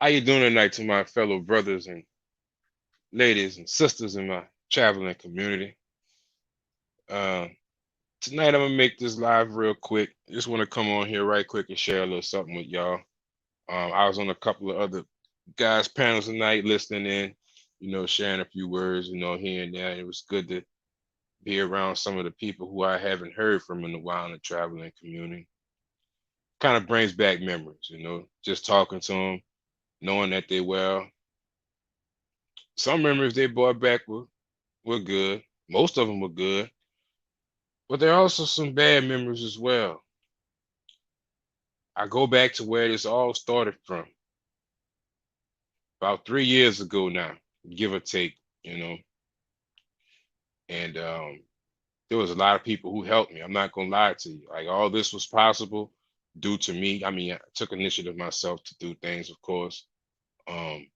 How you doing tonight to my fellow brothers and ladies and sisters in my traveling community? Uh, Tonight I'm gonna make this live real quick. Just want to come on here right quick and share a little something with y'all. I was on a couple of other guys' panels tonight, listening in, sharing a few words, here and there. It was good to be around some of the people who I haven't heard from in a while in the traveling community. Kind of brings back memories, just talking to them, knowing that they well. Some memories they brought back were good. Most of them were good, but there are also some bad memories as well. I go back to where this all started from, about 3 years ago now, give or take, you know. And there was a lot of people who helped me. I'm not gonna lie to you. Like all this was possible due to me. I mean, I took initiative myself to do things, of course. Um,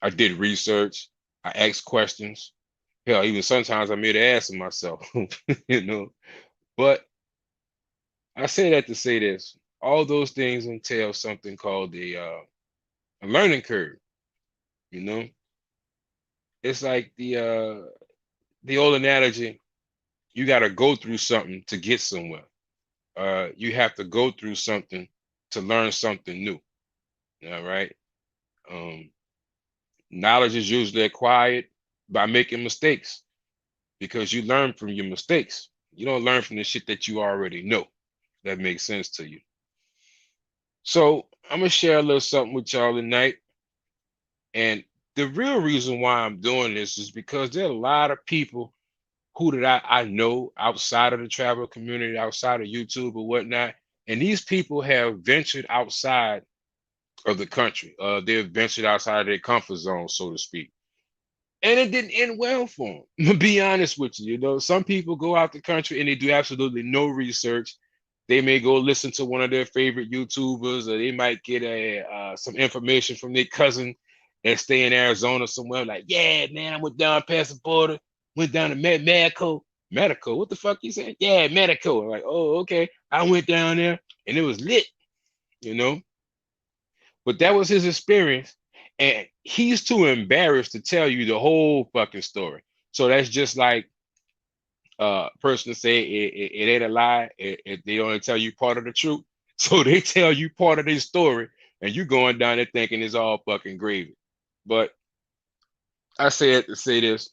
I did research. I asked questions. Hell, even sometimes I made an ass of myself, you know. But I say that to say this: all those things entail something called a learning curve. You know, it's like the old analogy: you got to go through something to get somewhere. You have to go through something to learn something new. All right. Um, Knowledge is usually acquired by making mistakes because you learn from your mistakes. You don't learn from the shit that you already know. That makes sense to you. So I'm gonna share a little something with y'all tonight. And the real reason why I'm doing this is because there are a lot of people who that I know outside of the travel community, outside of YouTube or whatnot. And these people have ventured outside of the country. They've ventured outside of their comfort zone, so to speak. And it didn't end well for them. To be honest with you, some people go out the country and they do absolutely no research. They may go listen to one of their favorite YouTubers, or they might get a some information from their cousin that stay in Arizona somewhere. Like, yeah, man, I went down past the border, went down to Medico. Medico, what the fuck you saying? Yeah, Medico. Like, oh, okay. I went down there and it was lit, you know. But that was his experience, and he's too embarrassed to tell you the whole fucking story. So that's just like person to say it ain't a lie. They only tell you part of the truth. So they tell you part of their story, and you going down there thinking it's all fucking gravy. But I said to say this,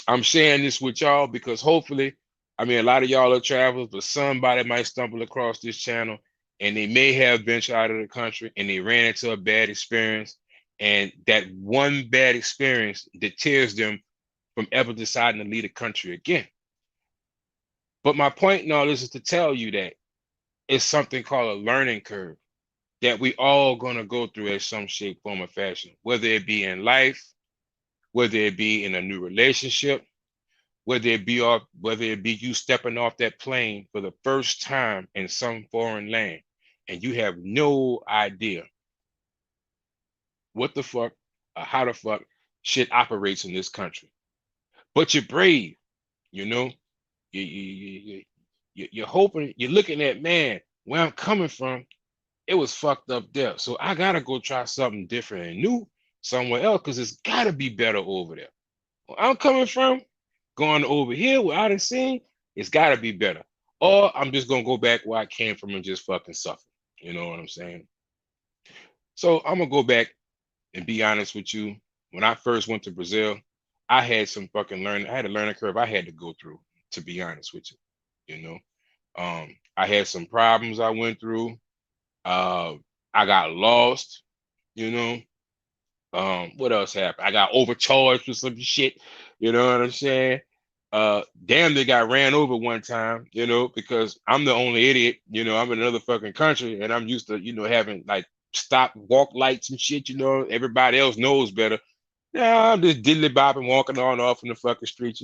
I'm sharing this with y'all because hopefully, I mean, a lot of y'all are travelers, but somebody might stumble across this channel and they may have ventured out of the country and they ran into a bad experience. And that one bad experience deters them from ever deciding to leave the country again. But my point in all this is to tell you that it's something called a learning curve that we all gonna go through at some shape, form, or fashion, whether it be in life, whether it be in a new relationship, whether it be you stepping off that plane for the first time in some foreign land and you have no idea what the fuck or how the fuck shit operates in this country. But you're brave, you know. You're hoping, you're looking at, man, where I'm coming from, it was fucked up there. So I gotta go try something different and new somewhere else because it's gotta be better over there. Where I'm coming from, going over here where I done seen, it's gotta be better. Or I'm just gonna go back where I came from and just fucking suffer. You know what I'm saying? So I'm gonna go back and be honest with you. When I first went to Brazil, I had some fucking learning. I had a learning curve I had to go through, to be honest with you. You know, I had some problems I went through. Uh, I got lost. You know, what else happened? I got overcharged for some shit. You know what I'm saying? Damn, they got ran over one time, because I'm the only idiot. I'm in another fucking country and I'm used to, having like stop walk lights and shit. Everybody else knows better. Yeah, I'm just diddly bopping, walking on off in the fucking streets,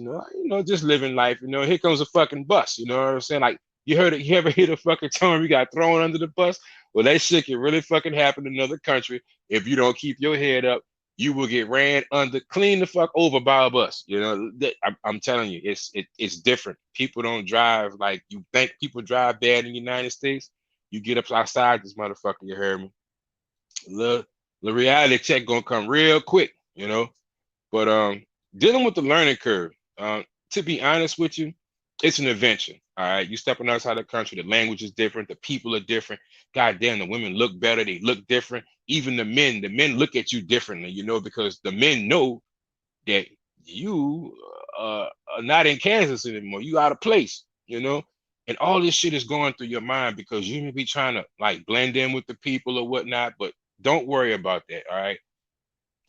just living life. Here comes a fucking bus. You know what I'm saying? Like you heard it, you ever hit a fucking term you got thrown under the bus? Well, that shit can really fucking happen in another country if you don't keep your head up. You will get ran under, clean the fuck over by a bus. I'm telling you, it's different. People don't drive like you think people drive bad in the United States. You get up outside this motherfucker, you heard me? the reality check gonna come real quick, you know. But dealing with the learning curve, to be honest with you, it's an adventure. All right, you stepping outside the country, the language is different, the people are different. God damn, the women look better, they look different. Even the men look at you differently, you know, because the men know that you are not in Kansas anymore. You out of place, you know. And all this shit is going through your mind because you may be trying to like blend in with the people or whatnot, but don't worry about that. All right.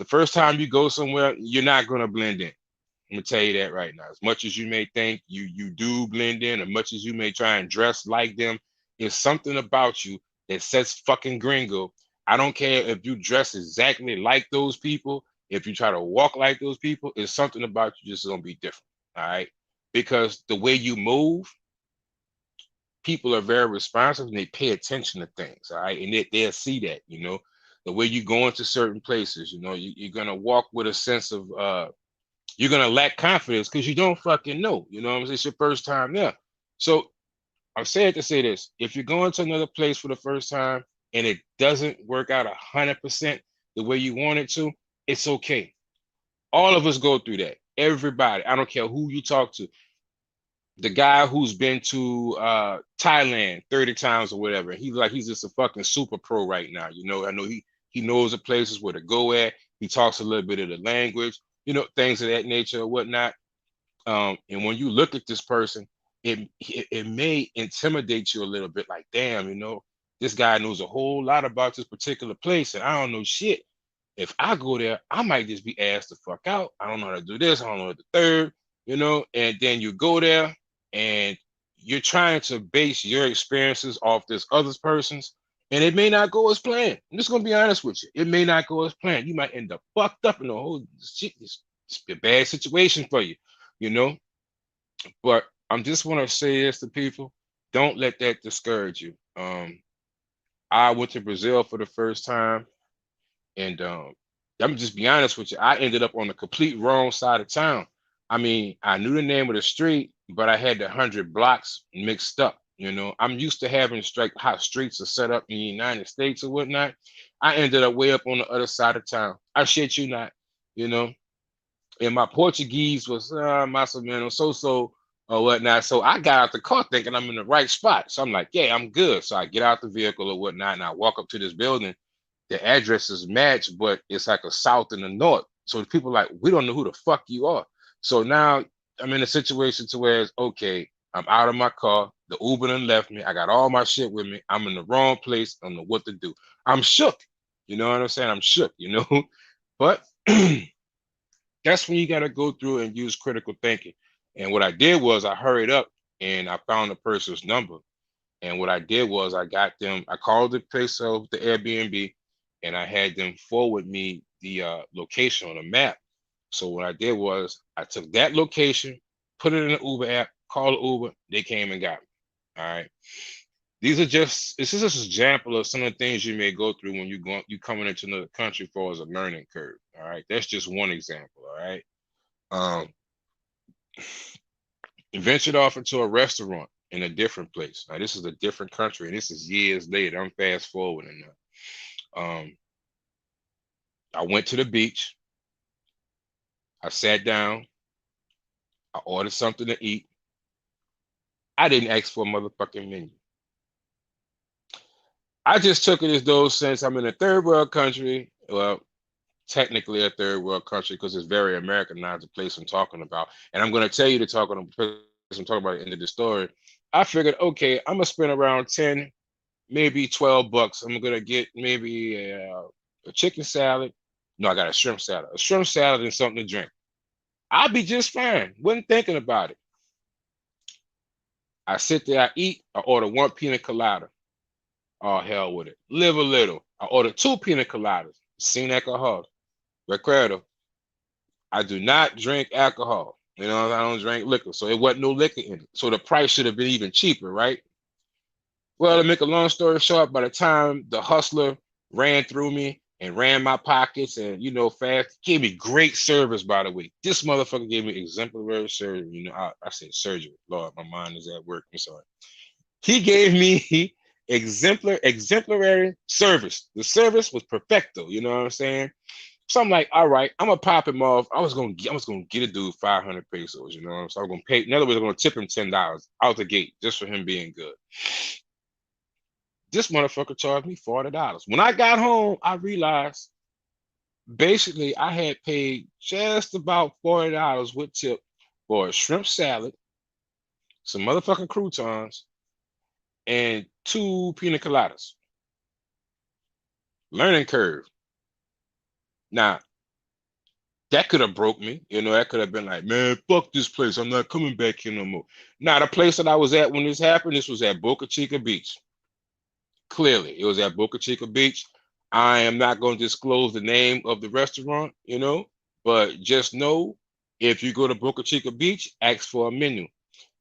The first time you go somewhere, you're not gonna blend in. I'm gonna tell you that right now. As much as you may think you do blend in, as much as you may try and dress like them, there's something about you that says fucking gringo. I don't care if you dress exactly like those people, if you try to walk like those people, it's something about you just gonna be different. All right. Because the way you move, people are very responsive and they pay attention to things. All right. And they'll see that, you know, the way you go into certain places, you know, you're gonna walk with a sense of you're gonna lack confidence because you don't fucking know. You know what I'm saying? It's your first time there. So I'm saying to say this: if you're going to another place for the first time and it doesn't work out 100% the way you want it to, it's okay. All of us go through that. Everybody. I don't care who you talk to. The guy who's been to Thailand 30 times or whatever, he's just a fucking super pro right now. You know, I know he knows the places where to go at. He talks a little bit of the language, you know, things of that nature or whatnot. And when you look at this person, it may intimidate you a little bit, like, damn, you know, this guy knows a whole lot about this particular place, and I don't know shit. If I go there, I might just be asked the fuck out. I don't know how to do this. I don't know the third, you know. And then you go there, and you're trying to base your experiences off this other person's, and it may not go as planned. I'm just gonna be honest with you. It may not go as planned. You might end up fucked up in the whole shit. It's a bad situation for you, you know. But I'm just want to say this to people: don't let that discourage you. I went to Brazil for the first time, and I'm just be honest with you. I ended up on the complete wrong side of town. I mean, I knew the name of the street, but I had the 100 blocks mixed up. You know, I'm used to having straight how streets are set up in the United States or whatnot. I ended up way up on the other side of town. I shit you not, you know. And my Portuguese was mais ou menos so or whatnot. So I got out the car thinking I'm in the right spot. So I'm like, yeah, I'm good. So I get out the vehicle or whatnot, and I walk up to this building. The addresses match, but it's like a south and a north. So people are like, we don't know who the fuck you are. So now I'm in a situation to where it's okay. I'm out of my car. The Uber done left me. I got all my shit with me. I'm in the wrong place. I don't know what to do. I'm shook. You know what I'm saying? I'm shook, you know? But that's when you got to go through and use critical thinking. And what I did was I hurried up and I found the person's number. And what I did was I got them, I called the place of the Airbnb and I had them forward me the location on the map. So what I did was I took that location, put it in the Uber app, called the Uber, they came and got me. All right. This is just an example of some of the things you may go through when you coming into another country for as a learning curve. All right. That's just one example. All right. Um, ventured off into a restaurant in a different place. Now, this is a different country, and this is years later. I'm fast forwarding now. I went to the beach. I sat down. I ordered something to eat. I didn't ask for a motherfucking menu. I just took it as though since I'm in a third world country, well, technically a third world country because it's very Americanized, the place I'm talking about. And I'm going to tell you to talk on the place I'm talking about at the end of the story. I figured, okay, I'm going to spend around 10, maybe $12. I'm going to get maybe a chicken salad. No, I got a shrimp salad. A shrimp salad and something to drink. I'll be just fine. Wasn't thinking about it. I sit there, I eat, I order one pina colada. Oh, hell with it. Live a little. I order two pina coladas. Sin alcohol. Recuerdo, I do not drink alcohol. You know, I don't drink liquor. So it wasn't no liquor in it. So the price should have been even cheaper, right? Well, to make a long story short, by the time the hustler ran through me and ran my pockets and, you know, fast, gave me great service, by the way. This motherfucker gave me exemplary service. You know, I said surgery. Lord, my mind is at work. I'm sorry. He gave me exemplary service. The service was perfecto. You know what I'm saying? So I'm like, all right, I'm gonna pop him off. I was gonna get a dude 500 pesos. You know, so I'm gonna pay. In other words, I'm gonna tip him $10 out the gate just for him being good. This motherfucker charged me $40. When I got home, I realized basically I had paid just about $40 with tip for a shrimp salad, some motherfucking croutons, and two pina coladas. Learning curve. Now that could have broke me. You know, that could have been like, man, fuck this place. I'm not coming back here no more. Now the place that I was at when this happened, this was at Boca Chica Beach. Clearly, it was at Boca Chica Beach. I am not going to disclose the name of the restaurant, you know, but just know if you go to Boca Chica Beach, ask for a menu.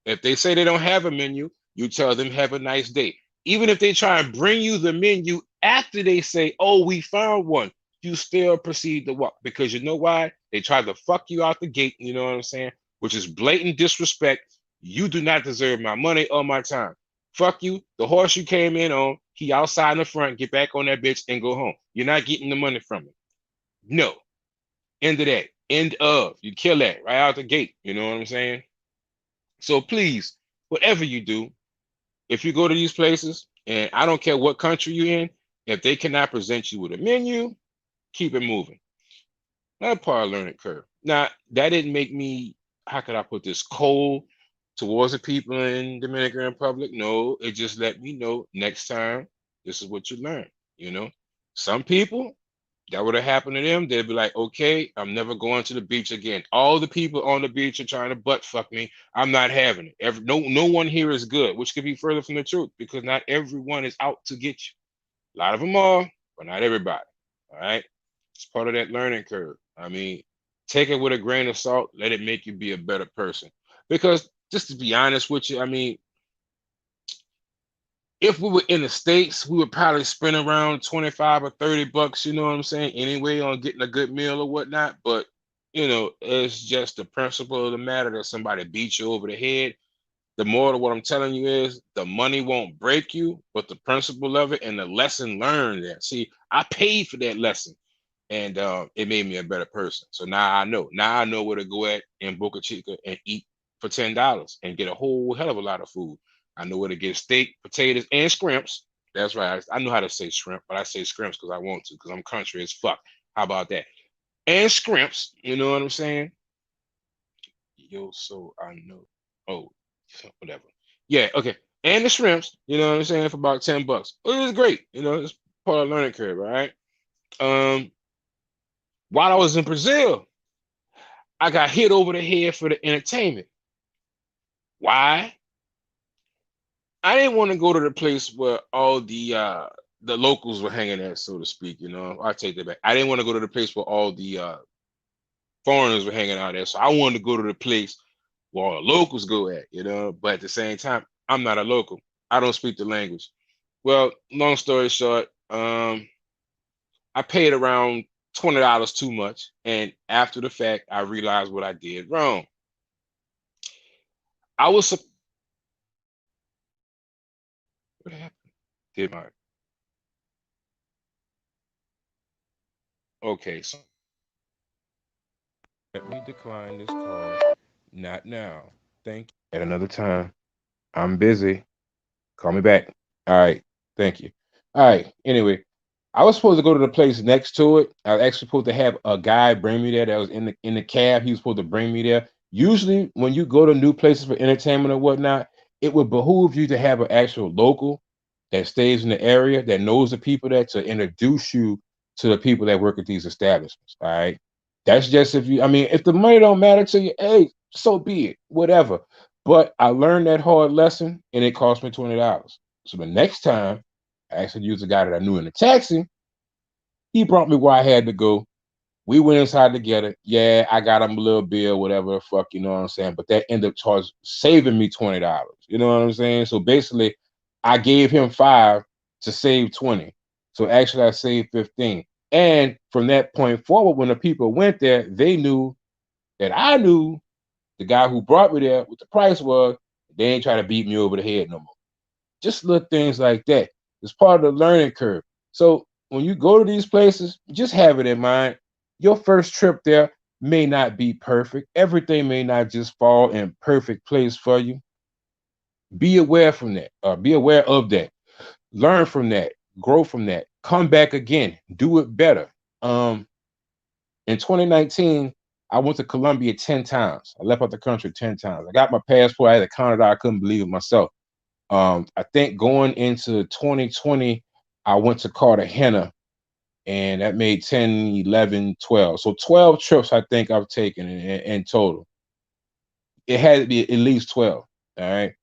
If they say they don't have a menu, you tell them have a nice day. Even if they try and bring you the menu after they say, oh, we found one, you still proceed to walk because you know why? They tried to fuck you out the gate, you know what I'm saying? Which is blatant disrespect. You do not deserve my money or my time. Fuck you. The horse you came in on, he outside in the front, get back on that bitch and go home. You're not getting the money from it. No. End of that. End of. You kill that right out the gate. You know what I'm saying? So please, whatever you do, if you go to these places, and I don't care what country you're in, if they cannot present you with a menu, keep it moving. Another part of learning curve. Now, that didn't make me, how could I put this, cold towards the people in Dominican Republic. No, it just let me know next time this is what you learn. You know, some people that would have happened to them, they'd be like, okay, I'm never going to the beach again. All the people on the beach are trying to butt fuck me. I'm not having it. No one here is good, which could be further from the truth because not everyone is out to get you. A lot of them are, but not everybody. All right. It's part of that learning curve. I mean, take it with a grain of salt, let it make you be a better person. Because just to be honest with you, I mean, if we were in the States, we would probably spend around 25 or 30 bucks, you know what I'm saying, anyway, on getting a good meal or whatnot. But, you know, it's just the principle of the matter that somebody beats you over the head. The more of what I'm telling you is the money won't break you, but the principle of it and the lesson learned there. See, I paid for that lesson and it made me a better person. So now I know. Now I know where to go at in Boca Chica and eat for $10 and get a whole hell of a lot of food. I know where to get steak, potatoes, and scrimps. That's right. I know how to say shrimp, but I say scrimps because I want to, because I'm country as fuck. How about that? And scrimps, you know what I'm saying? Yo, so I know. Oh, whatever. Yeah, okay. And the shrimps, you know what I'm saying, for about 10 bucks. It was great. You know, it's part of the learning curve, all right? Um, while I was in Brazil, I got hit over the head for the entertainment. Why? I didn't want to go to the place where all the locals were hanging at, so to speak. You know, I take that back. I didn't want to go to the place where all the foreigners were hanging out there. So I wanted to go to the place where all the locals go at. You know, but at the same time, I'm not a local. I don't speak the language. Well, long story short, I paid around $20 too much, and after the fact, I realized what I did wrong. I was what happened? Did my okay? So let me decline this call. Not now. Thank you. At another time. I'm busy. Call me back. All right. Thank you. All right. Anyway, I was supposed to go to the place next to it. I was actually supposed to have a guy bring me there that was in the cab. He was supposed to bring me there. Usually, when you go to new places for entertainment or whatnot, it would behoove you to have an actual local that stays in the area that knows the people there to introduce you to the people that work at these establishments. All right. That's just if you, I mean, if the money don't matter to you, hey, so be it, whatever. But I learned that hard lesson and it cost me $20. So the next time I actually used a guy that I knew in the taxi, he brought me where I had to go. We went inside together. Yeah, I got him a little bill, whatever the fuck, you know what I'm saying? But that ended up saving me $20. You know what I'm saying? So basically, I gave him five to save 20. So actually I saved 15. And from that point forward, when the people went there, they knew that I knew the guy who brought me there, what the price was. They ain't trying to beat me over the head no more. Just little things like that. It's part of the learning curve. So when you go to these places, just have it in mind. Your first trip there may not be perfect. Everything may not just fall in perfect place for you. Be aware from that, or be aware of that. Learn from that, grow from that. Come back again, do it better. In 2019, I went to Colombia 10 times. I left out the country 10 times. I got my passport. I had to count it out. I couldn't believe it myself. I think going into 2020, I went to Cartagena, and that made 10, 11, 12. So 12 trips I think I've taken in total. It had to be at least 12. All right.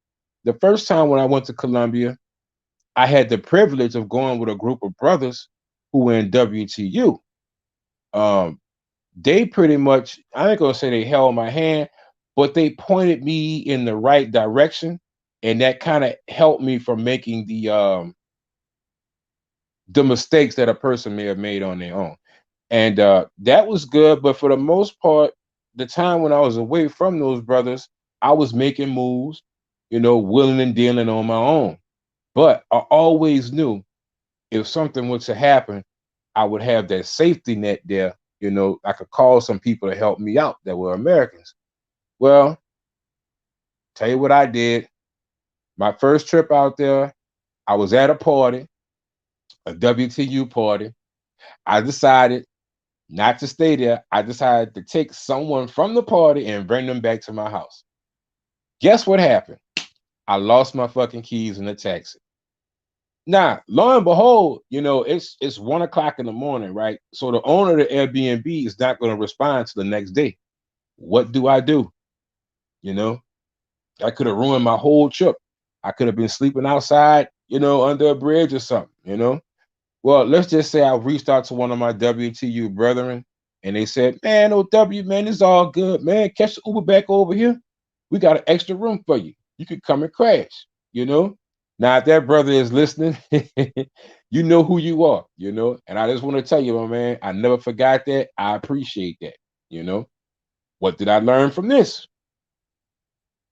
The first time when I went to Colombia, I had the privilege of going with a group of brothers who were in WTU. Um, they pretty much, I ain't gonna say they held my hand, but they pointed me in the right direction, and that kind of helped me from making the mistakes that a person may have made on their own. And that was good. But for the most part, the time when I was away from those brothers, I was making moves, willing and dealing on my own. But I always knew if something was to happen, I would have that safety net there. I could call some people to help me out that were Americans. Well, tell you what I did. My first trip out there, I was at a party, a WTU party. I decided not to stay there. I decided to take someone from the party and bring them back to my house. Guess what happened? I lost my fucking keys in the taxi. Now, lo and behold, it's 1 o'clock in the morning, right? So the owner of the Airbnb is not going to respond to the next day. What do I do? You know, I could have ruined my whole trip. I could have been sleeping outside, under a bridge or something. Well, let's just say I reached out to one of my WTU brethren, and they said, "Man, OW, man, it's all good, man. Catch the Uber back over here. We got an extra room for you. You could come and crash." Now, if that brother is listening, you know who you are. And I just want to tell you, my man, I never forgot that. I appreciate that. What did I learn from this?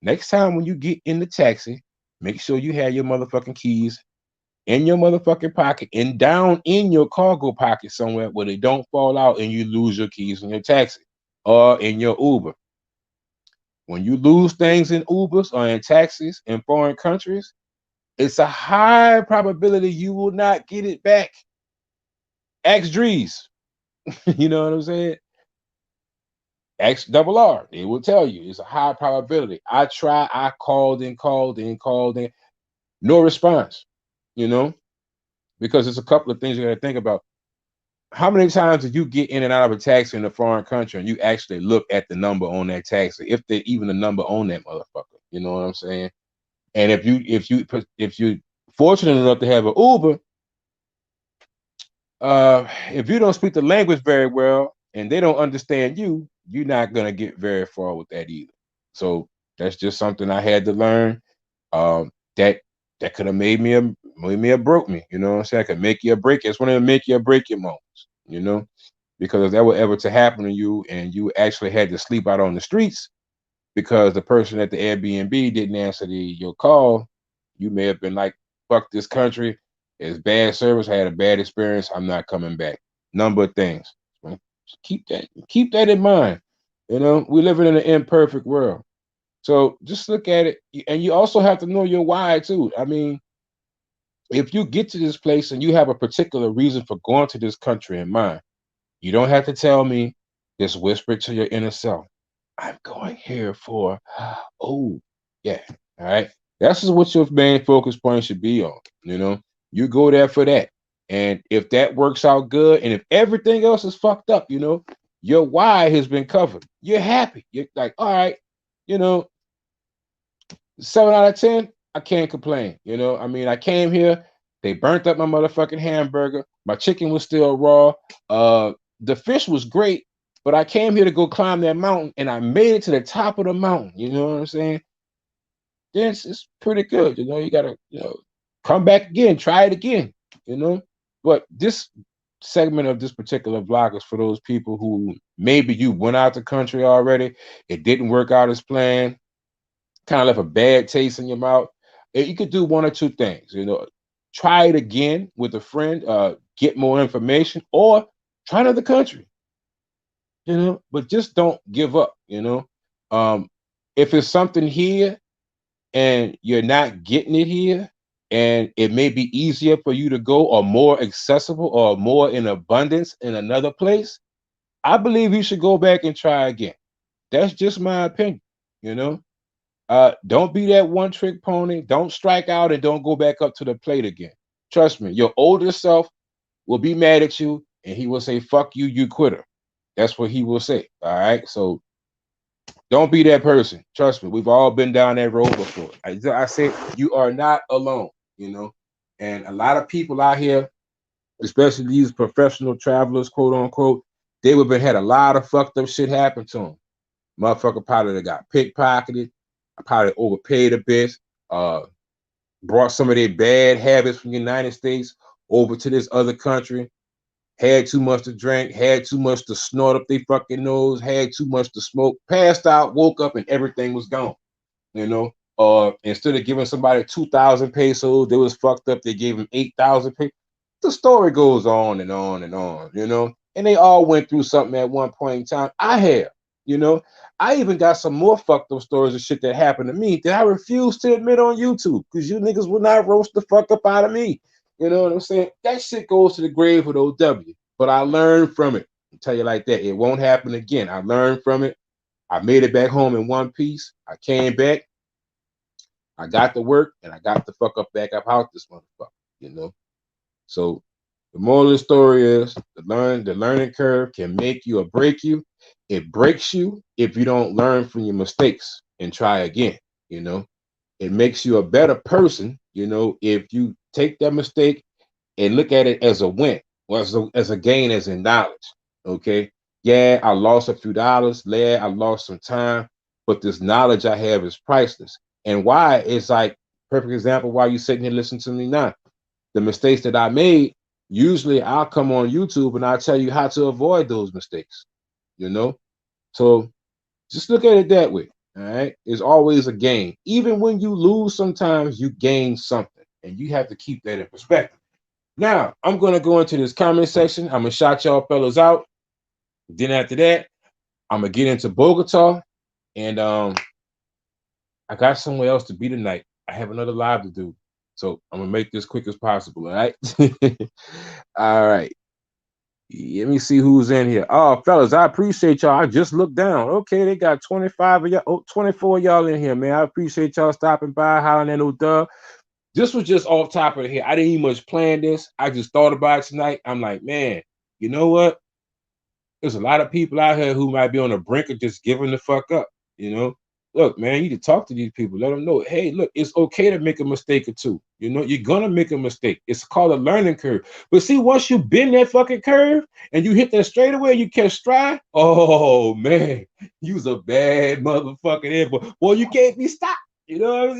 Next time when you get in the taxi, make sure you have your motherfucking keys in your motherfucking pocket and down in your cargo pocket somewhere where they don't fall out and you lose your keys in your taxi or in your Uber. When you lose things in Ubers or in taxis in foreign countries, it's a high probability you will not get it back. Ask Drees. You know what I'm saying? Ask Double R. They will tell you it's a high probability. I called and called and called and no response, because there's a couple of things you got to think about. How many times did you get in and out of a taxi in a foreign country and you actually look at the number on that taxi, if they even the number on that motherfucker? You know what I'm saying? And if you fortunate enough to have an Uber, if you don't speak the language very well and they don't understand you, you're not gonna get very far with that either. So that's just something I had to learn. That could have made me or broke me. You know what I'm saying? I could make you or break you. It's one of the make you or break your moments. Because if that were ever to happen to you and you actually had to sleep out on the streets because the person at the Airbnb didn't answer your call, you may have been like, "Fuck this country. It's bad service. I had a bad experience. I'm not coming back." Number of things. Keep that in mind. We live in an imperfect world. So just look at it. And you also have to know your why too. I mean, if you get to this place and you have a particular reason for going to this country in mind, you don't have to tell me. Just whisper to your inner self, "I'm going here for," oh, yeah. All right. That's just what your main focus point should be on. You go there for that. And if that works out good, and if everything else is fucked up, your why has been covered. You're happy. You're like, all right, you know, 7 out of 10, I can't complain. I mean, I came here, they burnt up my motherfucking hamburger. My chicken was still raw. The fish was great, but I came here to go climb that mountain and I made it to the top of the mountain. You know what I'm saying? Then it's pretty good. You gotta, come back again, try it again, you know. But this segment of this particular vlog is for those people who maybe you went out the country already, it didn't work out as planned, kind of left a bad taste in your mouth. You could do one or two things, try it again with a friend, get more information, or try another country, but just don't give up. Um, if it's something here and you're not getting it here, and it may be easier for you to go or more accessible or more in abundance in another place, I believe you should go back and try again. That's just my opinion, you know. Don't be that one trick pony. Don't strike out and don't go back up to the plate again. Trust me, your older self will be mad at you and he will say, fuck you, you quitter. That's what he will say. All right. So don't be that person. Trust me, we've all been down that road before. I say you are not alone, you know. And a lot of people out here, especially these professional travelers, quote unquote, they would have had a lot of fucked up shit happen to them. Motherfucker probably got pickpocketed, probably overpaid a bit, uh, brought some of their bad habits from the United States over to this other country, had too much to drink, had too much to snort up their fucking nose, had too much to smoke, passed out, woke up, and everything was gone. You know, instead of giving somebody 2,000 pesos, they was fucked up. They gave them 8,000 pesos. The story goes on and on and on. And they all went through something at one point in time. I have. You know, I even got some more fucked up stories of shit that happened to me that I refuse to admit on YouTube because you niggas will not roast the fuck up out of me. You know what I'm saying? That shit goes to the grave with OW. But I learned from it. I'll tell you like that. It won't happen again. I learned from it. I made it back home in one piece. I came back. I got to work and I got the fuck up back up out this motherfucker. So the moral of the story is the learning curve can make you or break you. It breaks you if you don't learn from your mistakes and try again. You know, it makes you a better person, if you take that mistake and look at it as a win or as a gain, as in knowledge. Okay. Yeah, I lost a few dollars. Yeah, I lost some time, but this knowledge I have is priceless. And why it's like perfect example why you sitting here listening to me now. The mistakes that I made, usually I'll come on YouTube and I'll tell you how to avoid those mistakes, you know? So just look at it that way. All right. It's always a gain. Even when you lose, sometimes you gain something. And you have to keep that in perspective. Now, I'm going to go into this comment section. I'm going to shout y'all fellas out. Then after that, I'm going to get into Bogota. And I got somewhere else to be tonight. I have another live to do. So I'm going to make this quick as possible. All right. All right. Let me see who's in here. Oh, fellas, I appreciate y'all. I just looked down. Okay, they got 25 of y'all, 24 of y'all in here, man. I appreciate y'all stopping by, hollering at Oda. This was just off top of here. I didn't even much plan this. I just thought about it tonight. I'm like, man, you know what? There's a lot of people out here who might be on the brink of just giving the fuck up. Look, man, you need to talk to these people. Let them know, hey, look, it's okay to make a mistake or two. You're gonna make a mistake. It's called a learning curve. But see, once you bend that fucking curve and you hit that straightaway, you catch stride. Oh man, you's a bad motherfucker there, boy. You can't be stopped. You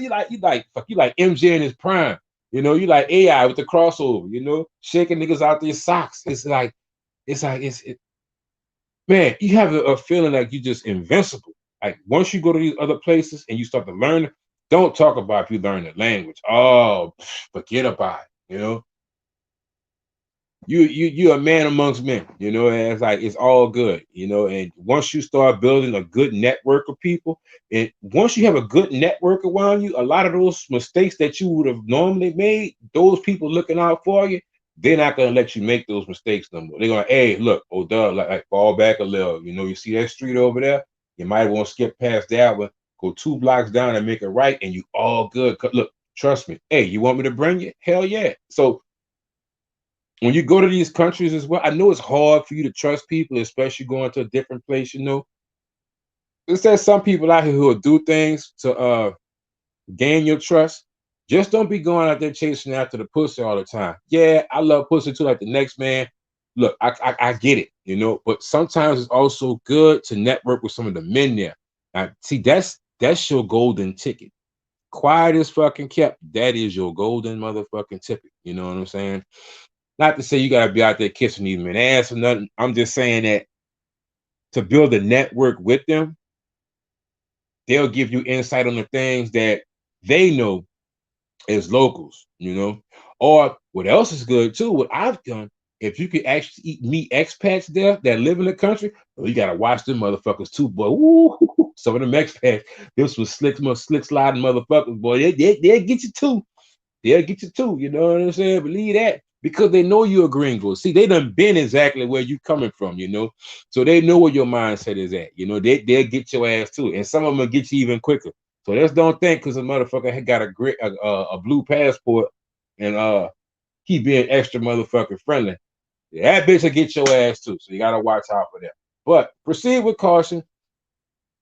like MJ in his prime. You like AI with the crossover. Shaking niggas out their socks. Man, you have a feeling like you're just invincible. Like once you go to these other places and you start to learn, don't talk about if you learn the language. Oh, forget about it. You're a man amongst men. And it's like it's all good. And once you start building a good network of people, and once you have a good network around you, a lot of those mistakes that you would have normally made, those people looking out for you, they're not gonna let you make those mistakes no more. They're gonna, hey, look, oh duh, like fall back a little. You see that street over there? You might want to skip past that one, go 2 blocks down and make it right, and you all good. Look, trust me. Hey, you want me to bring you? Hell yeah. So when you go to these countries as well, I know it's hard for you to trust people, especially going to a different place. There's some people out here who will do things to gain your trust. Just don't be going out there chasing after the pussy all the time. Yeah, I love pussy too, like the next man. Look, I get it, but sometimes it's also good to network with some of the men there. Now, see, that's your golden ticket. Quiet as fucking kept. That is your golden motherfucking ticket. You know what I'm saying? Not to say you gotta be out there kissing these men ass or nothing. I'm just saying that to build a network with them, they'll give you insight on the things that they know as locals, you know. Or what else is good too, what I've done, if you could actually meet expats there that live in the country, well, you gotta watch them motherfuckers too, boy. Ooh, some of them expats, this was slick sliding motherfuckers, boy. They'll get you too. They'll get you too. You know what I'm saying? Believe that. Because they know you're a gringo. See, they done been exactly where you coming from, you know. So they know where your mindset is at. You know, they'll get your ass too. And some of them will get you even quicker. So just don't think because a motherfucker had got a blue passport and he being extra motherfucking friendly. That bitch will get your ass too. So you gotta watch out for that. But proceed with caution.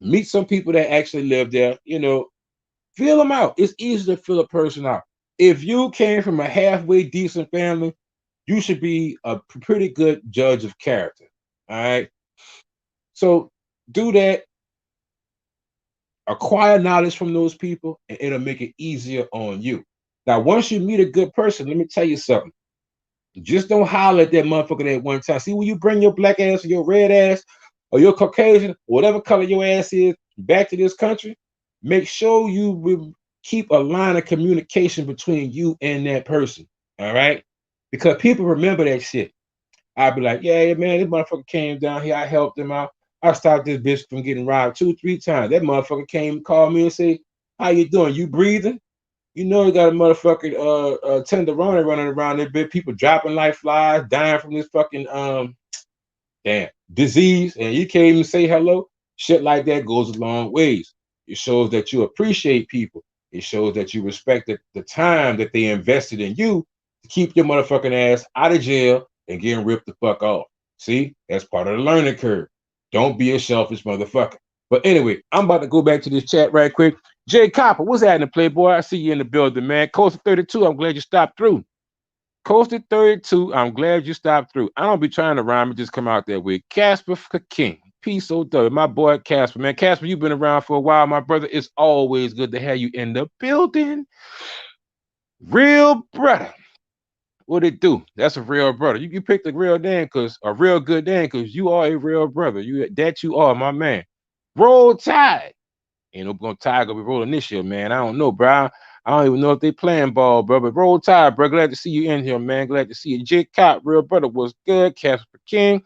Meet some people that actually live there. You know, feel them out. It's easy to feel a person out. If you came from a halfway decent family, you should be a pretty good judge of character. All right. So do that, acquire knowledge from those people, and it'll make it easier on you. Now, once you meet a good person, let me tell you something. Just don't holler at that motherfucker at one time. See, when you bring your black ass or your red ass or your Caucasian, whatever color your ass is, back to this country, make sure you keep a line of communication between you and that person. All right? Because people remember that shit. I'd be like, yeah, man, this motherfucker came down here. I helped him out. I stopped this bitch from getting robbed 2, 3 times. That motherfucker came and called me and say, how you doing? You breathing? You know, you got a motherfucking tenderoni running around there, bit people dropping like flies, dying from this fucking damn disease, and you can't even say hello. Shit like that goes a long ways. It shows that you appreciate people. It shows that you respect the time that they invested in you to keep your motherfucking ass out of jail and getting ripped the fuck off. See, that's part of the learning curve. Don't be a selfish motherfucker. But anyway, I'm about to go back to this chat right quick. Jay Copper, what's happening, Playboy? I see you in the building, man. Coastal 32, I'm glad you stopped through. Coastal 32, I'm glad you stopped through. I don't be trying to rhyme and just come out that way. Casper King, peace, OW. My boy Casper, man. Casper, you've been around for a while, my brother. It's always good to have you in the building. Real brother. What it do? That's a real brother. You picked a real name because a real good name because you are a real brother. You are, my man. Roll Tide. Ain't no gonna Tide gonna be rolling this year, man. I don't know, bro. I don't even know if they playing ball, bro. But Roll Tide, bro. Glad to see you in here, man. Glad to see you. J Cop, real brother, was good. Casper King.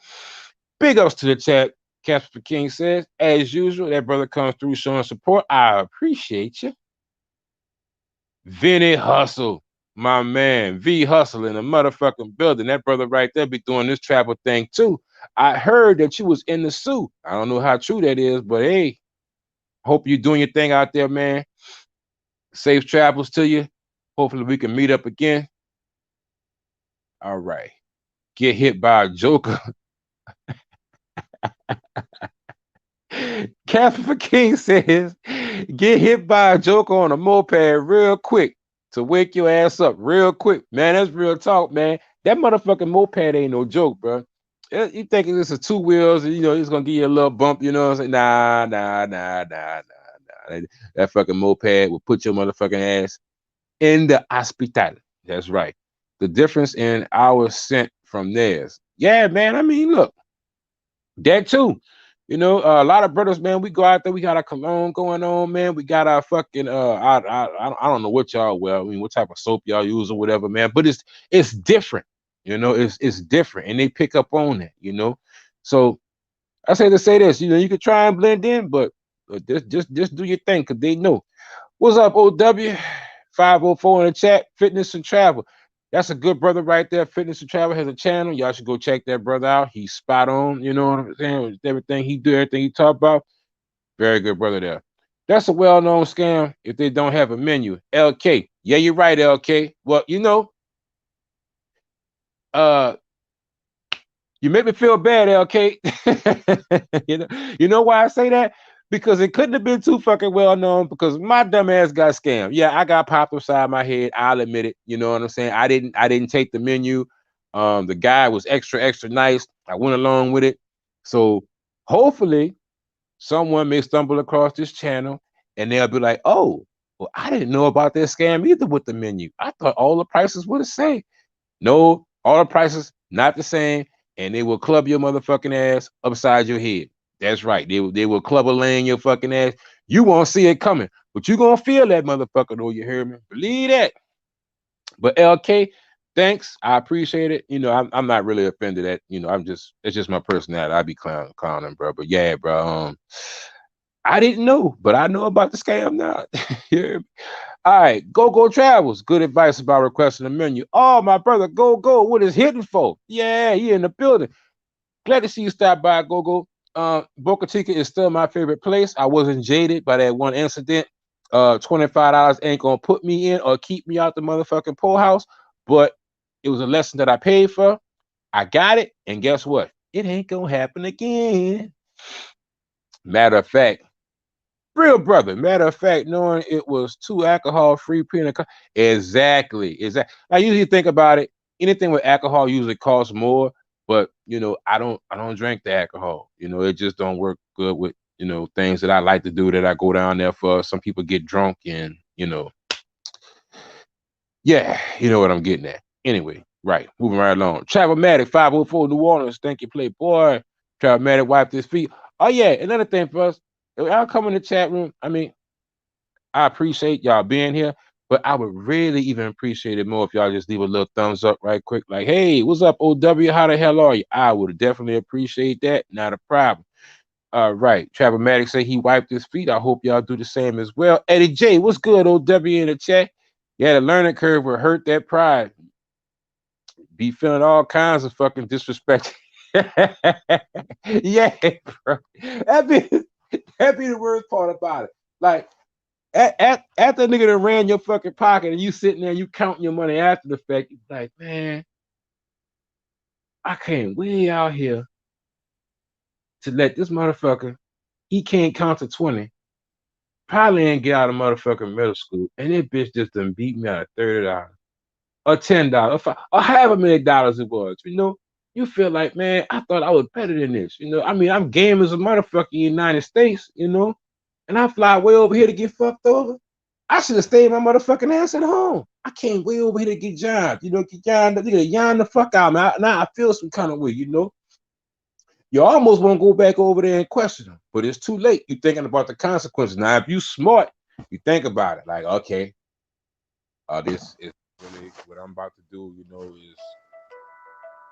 Big ups to the chat. Casper King says, as usual, that brother comes through showing support. I appreciate you. Vinny Hustle, my man. V Hustle in the motherfucking building. That brother right there be doing this travel thing too. I heard that you was in the suit. I don't know how true that is, but hey, hope you're doing your thing out there, man. Safe travels to you. Hopefully we can meet up again. All right. Get hit by a joker. Casper King says, get hit by a joker on a moped real quick to wake your ass up real quick. Man, that's real talk, man. That motherfucking moped ain't no joke, bro. You thinking this is 2 wheels, and, you know, it's going to give you a little bump, you know what I'm saying? Nah. That fucking moped will put your motherfucking ass in the hospital. That's right. The difference in hours sent from theirs. Yeah, man. I mean, look, that too. You know, a lot of brothers, man, we go out there, we got our cologne going on, man. We got our fucking I don't know what y'all wear. I mean, what type of soap y'all use or whatever, man. But it's different, you know, it's different, and they pick up on that, you know. So I say to say this, you know, you could try and blend in, but just do your thing because they know. What's up, OW? 504 in the chat, Fitness and Travel. That's a good brother right there. Fitness and Travel has a channel. Y'all should go check that brother out. He's spot on. You know what I'm saying? With everything he do, everything he talk about. Very good brother there. That's a well-known scam if they don't have a menu. LK. Yeah, you're right, LK. Well, you know, you make me feel bad, LK. You know why I say that? Because it couldn't have been too fucking well known because my dumb ass got scammed. Yeah, I got popped upside my head. I'll admit it. You know what I'm saying? I didn't take the menu. The guy was extra nice. I went along with it. So hopefully someone may stumble across this channel and they'll be like, oh, well, I didn't know about that scam either with the menu. I thought all the prices were the same. No, all the prices not the same, and they will club your motherfucking ass upside your head. That's right. They will club a laying your fucking ass. You won't see it coming, but you gonna feel that motherfucker though. You hear me? Believe that. But LK, thanks. I appreciate it. I'm not really offended at, I'm just it's just my personality. I be clowning, bro. But yeah, bro. I didn't know, but I know about the scam now. Yeah. All right, Go Travels. Good advice about requesting a menu. Oh, my brother, Go. What is hidden for? Yeah, he in the building. Glad to see you stop by, Go. Boca Chica is still my favorite place. I wasn't jaded by that one incident. $25 ain't gonna put me in or keep me out the motherfucking poorhouse, but it was a lesson that I paid for. I got it, and guess what? It ain't gonna happen again. Matter of fact, real brother. Matter of fact, knowing it was two alcohol-free pina colada. Exactly. I usually think about it. Anything with alcohol usually costs more, but I don't drink the alcohol. It just don't work good with things that I like to do that I go down there for. Some people get drunk and yeah, you know what I'm getting at. Anyway, right, moving right along. Travelmatic 504 New Orleans. Thank you, Playboy. Travelmatic wiped his feet. Oh yeah, another thing for us. I'll come in the chat room. I mean, I appreciate y'all being here, but I would really even appreciate it more if y'all just leave a little thumbs up right quick. Like, hey, what's up, OW? How the hell are you? I would definitely appreciate that. Not a problem. All right. Travelmatic say he wiped his feet. I hope y'all do the same as well. Eddie J, what's good, OW in the chat? Yeah, the learning curve will hurt that pride. Be feeling all kinds of fucking disrespect. Yeah, bro. That be the worst part about it. Like, after the nigga that ran your fucking pocket and you sitting there, you counting your money after the fact, you like, man, I came way out here to let this motherfucker, he can't count to 20, probably ain't get out of motherfucking middle school, and that bitch just done beat me out of $30 or $10 or however many dollars it was. You feel like, man, I thought I was better than this. I mean, I'm game as a motherfucker in the United States, and I fly way over here to get fucked over. I should have stayed my motherfucking ass at home. I came way over here to get John. Get John, yawn the fuck out, man. Now I feel some kind of way. You almost want to go back over there and question them, but it's too late. You're thinking about the consequences. Now, if you smart, you think about it. Like, okay, this is really what I'm about to do.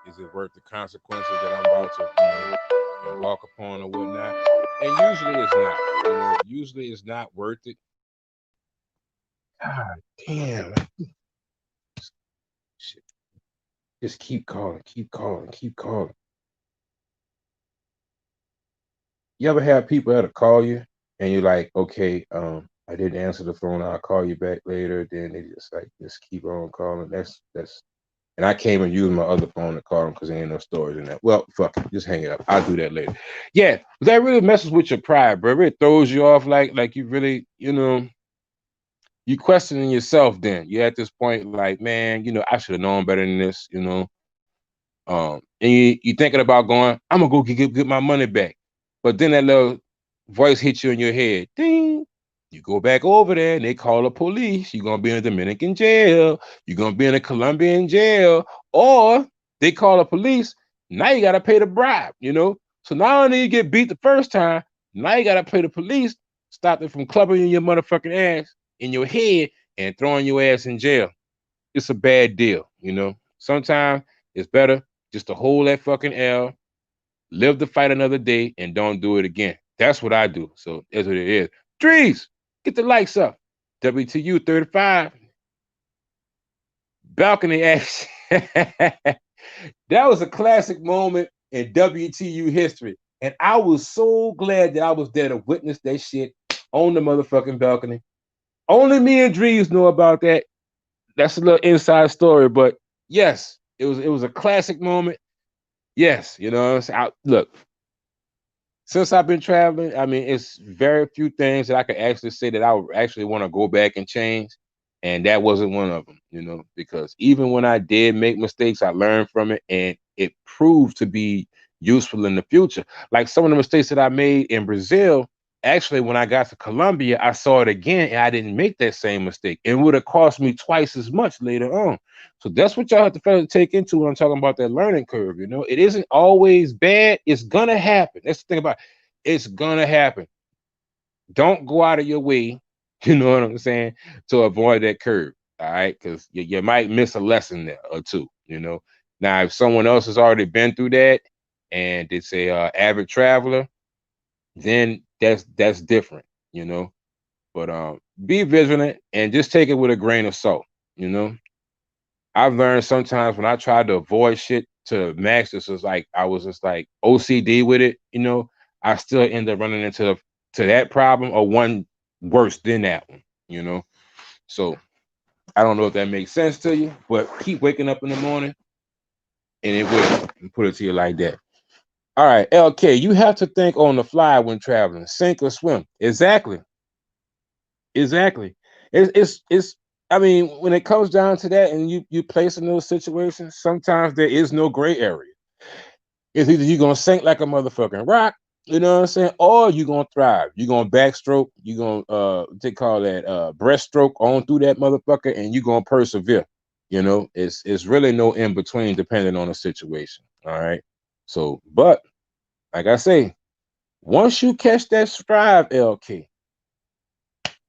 Is it worth the consequences that I'm about to, embark upon or whatnot? And usually it's not. Usually it's not worth it. God damn. Shit. Just keep calling, keep calling, keep calling. You ever have people that'll call you and you're like, okay, I didn't answer the phone, I'll call you back later. Then they just keep on calling. That's and I came and used my other phone to call them because there ain't no storage in that. Well, fuck it, just hang it up. I'll do that later. Yeah, that really messes with your pride, bro. It throws you off like you really, you questioning yourself then. You're at this point like, man, I should have known better than this. And you thinking about going, I'm gonna go get my money back. But then that little voice hits you in your head. Ding. You go back over there and they call the police. You're gonna be in a Dominican jail. You're gonna be in a Colombian jail. Or they call the police. Now you gotta pay the bribe. So not only you get beat the first time, now you gotta pay the police, stop them from clubbing your motherfucking ass in your head and throwing your ass in jail. It's a bad deal. Sometimes it's better just to hold that fucking L, live to fight another day, and don't do it again. That's what I do. So that's what it is. Drees, get the likes up. WTU 35. Balcony action. That was a classic moment in WTU history. And I was so glad that I was there to witness that shit on the motherfucking balcony. Only me and Drees know about that. That's a little inside story, but yes, it was a classic moment. Yes, look, since I've been traveling, I mean, it's very few things that I could actually say that I would actually want to go back and change. And that wasn't one of them, because even when I did make mistakes, I learned from it and it proved to be useful in the future. Like some of the mistakes that I made in Brazil, actually, when I got to Colombia, I saw it again and I didn't make that same mistake. It would have cost me twice as much later on. So that's what y'all have to take into when I'm talking about that learning curve. It isn't always bad. It's gonna happen. That's the thing about it. It's gonna happen. Don't go out of your way, you know what I'm saying, to avoid that curve. All right, because you might miss a lesson there or two. Now, if someone else has already been through that and it's a avid traveler, then that's different. You know, but be vigilant and just take it with a grain of salt. You know, I've learned sometimes when I tried to avoid shit to max, this was like I was just like OCD with it. I still end up running into that problem or one worse than that one. So I don't know if that makes sense to you, but keep waking up in the morning and it will. Put it to you like that. All right, LK, you have to think on the fly when traveling, sink or swim. Exactly. Exactly. It's I mean, when it comes down to that and you place in those situations, sometimes there is no gray area. It's either you're gonna sink like a motherfucking rock, you know what I'm saying, or you're gonna thrive. You're gonna backstroke, you're gonna they call that breaststroke on through that motherfucker, and you're gonna persevere. It's really no in between depending on the situation. All right. So, but like I say, once you catch that strive, LK,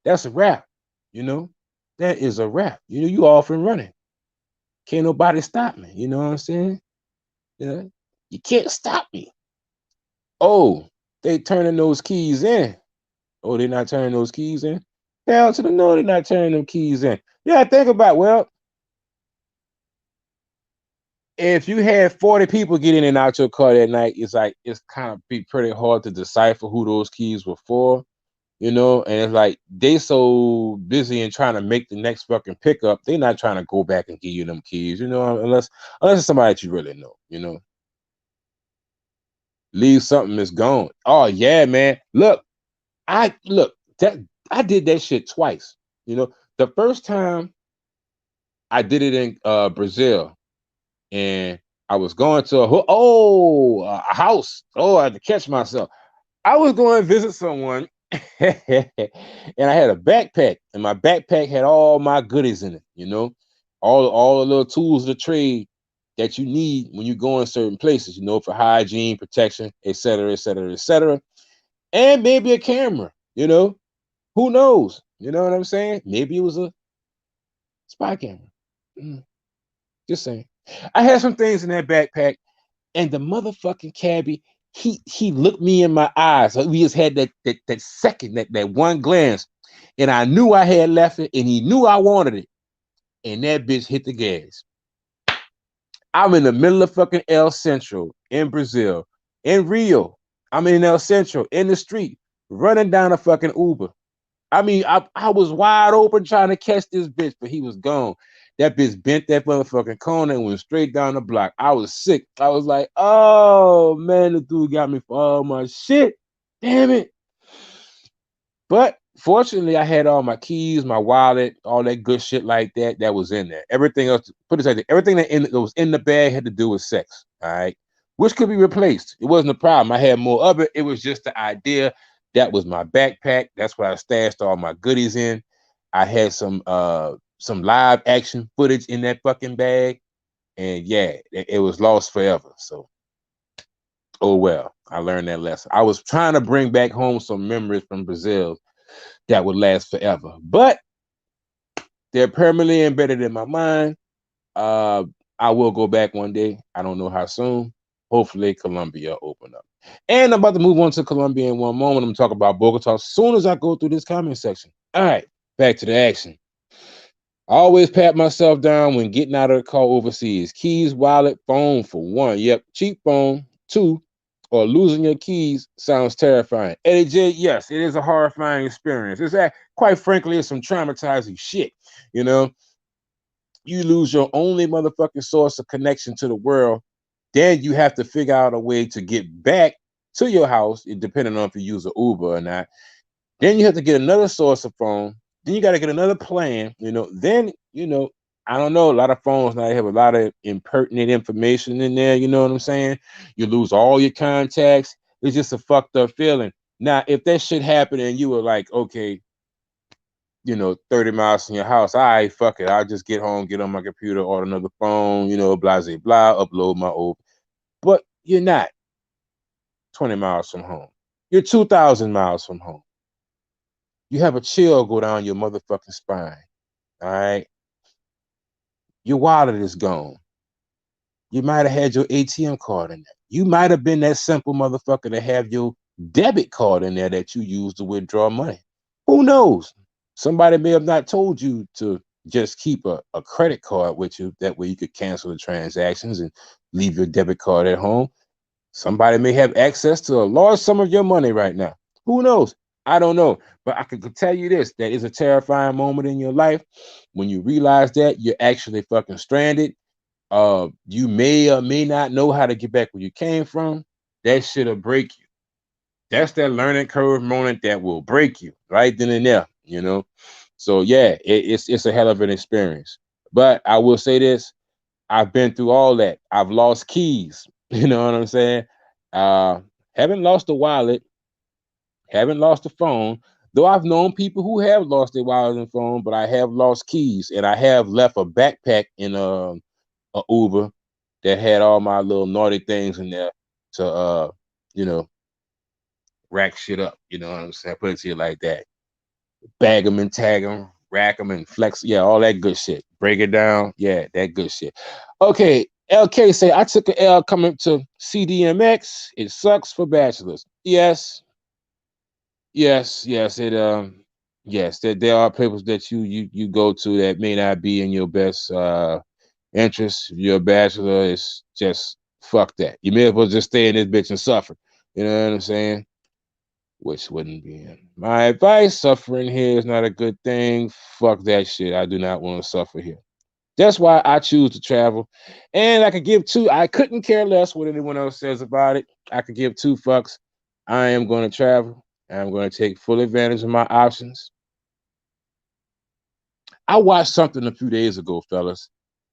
that's a wrap. You know, that is a wrap. You off and running. Can't nobody stop me. You know what I'm saying? Yeah. You can't stop me. Oh, they turning those keys in. Oh, they're not turning those keys in? Hell to the no, they're not turning them keys in. Yeah, think about, well, if you had 40 people get in and out your car that night, it's kind of be pretty hard to decipher who those keys were for. And it's like they so busy in trying to make the next fucking pickup, they're not trying to go back and give you them keys, unless it's somebody that you really know. Leave something that's gone. Oh yeah, man. Look, that I did that shit twice. The first time I did it in Brazil, and I was going to a house. Oh, I had to catch myself. I was going to visit someone, and I had a backpack, and my backpack had all my goodies in it. All the little tools of the trade that you need when you go in certain places. For hygiene, protection, etc., etc., etc., and maybe a camera. Who knows? You know what I'm saying? Maybe it was a spy camera. Mm, just saying. I had some things in that backpack, and the motherfucking cabbie, he looked me in my eyes. So we just had that second, that one glance, and I knew I had left it, and he knew I wanted it, and that bitch hit the gas. I'm in the middle of fucking El Centro in Brazil, in Rio. I'm in El Centro in the street, running down a fucking Uber. I mean, I was wide open trying to catch this bitch, but he was gone. That bitch bent that motherfucking corner and went straight down the block. I was sick. I was like, oh man, the dude got me for all my shit. Damn it. But fortunately, I had all my keys, my wallet, all that good shit like that. That was in there. Everything else, put it like that, everything that was in the bag had to do with sex. All right, which could be replaced. It wasn't a problem. I had more of it. It was just the idea. That was my backpack. That's where I stashed all my goodies in. I had some live action footage in that fucking bag, and yeah, it was lost forever. So, oh well, I learned that lesson. I was trying to bring back home some memories from Brazil that would last forever. But they're permanently embedded in my mind. Uh, I will go back one day. I don't know how soon. Hopefully, Colombia open up. And I'm about to move on to Colombia in one moment. I'm going to talk about Bogota as soon as I go through this comment section. All right, back to the action. I always pat myself down when getting out of the car overseas. Keys, wallet, phone for one. Yep, cheap phone. Two, or losing your keys sounds terrifying. Eddie J, yes, it is a horrifying experience. Quite frankly, it's some traumatizing shit. You know, you lose your only motherfucking source of connection to the world. Then you have to figure out a way to get back to your house, depending on if you use an Uber or not. Then you have to get another source of phone. Then you got to get another plan. Then I don't know. A lot of phones now have a lot of impertinent information in there. You know what I'm saying? You lose all your contacts. It's just a fucked up feeling. Now, if that shit happened and you were like, okay, 30 miles from your house, all right, fuck it. I'll just get home, get on my computer, order another phone, blah, blah, blah, upload my old. But you're not 20 miles from home. You're 2,000 miles from home. You have a chill go down your motherfucking spine. All right. Your wallet is gone. You might have had your ATM card in there. You might have been that simple motherfucker to have your debit card in there that you use to withdraw money. Who knows? Somebody may have not told you to just keep a credit card with you. That way you could cancel the transactions and leave your debit card at home. Somebody may have access to a large sum of your money right now. Who knows? I don't know. But I can tell you this, that is a terrifying moment in your life when you realize that you're actually fucking stranded. You may or may not know how to get back where you came from. That shit'll break you. That's that learning curve moment that will break you right then and there, you know. So yeah, it's a hell of an experience. But I will say this: I've been through all that. I've lost keys. You know what I'm saying? Uh, haven't lost a wallet. Haven't lost a phone. Though I've known people who have lost their wallet and phone, but I have lost keys, and I have left a backpack in a Uber that had all my little naughty things in there to you know, rack shit up. You know what I'm saying? Put it to you like that. Bag them and tag them, rack them and flex. Yeah, all that good shit. Break it down. Yeah, that good shit. Okay, LK say I took a L coming to CDMX. It sucks for bachelors. Yes, yes. Yes, there are places that you go to that may not be in your best interest. If you're a bachelor, it's just fuck that. You may as well just stay in this bitch and suffer. You know what I'm saying? Which wouldn't be my advice. Suffering here is not a good thing. Fuck that shit. I do not want to suffer here. That's why I choose to travel. And I couldn't care less what anyone else says about it. I could give two fucks. I am going to travel. I'm going to take full advantage of my options. I watched something a few days ago, fellas,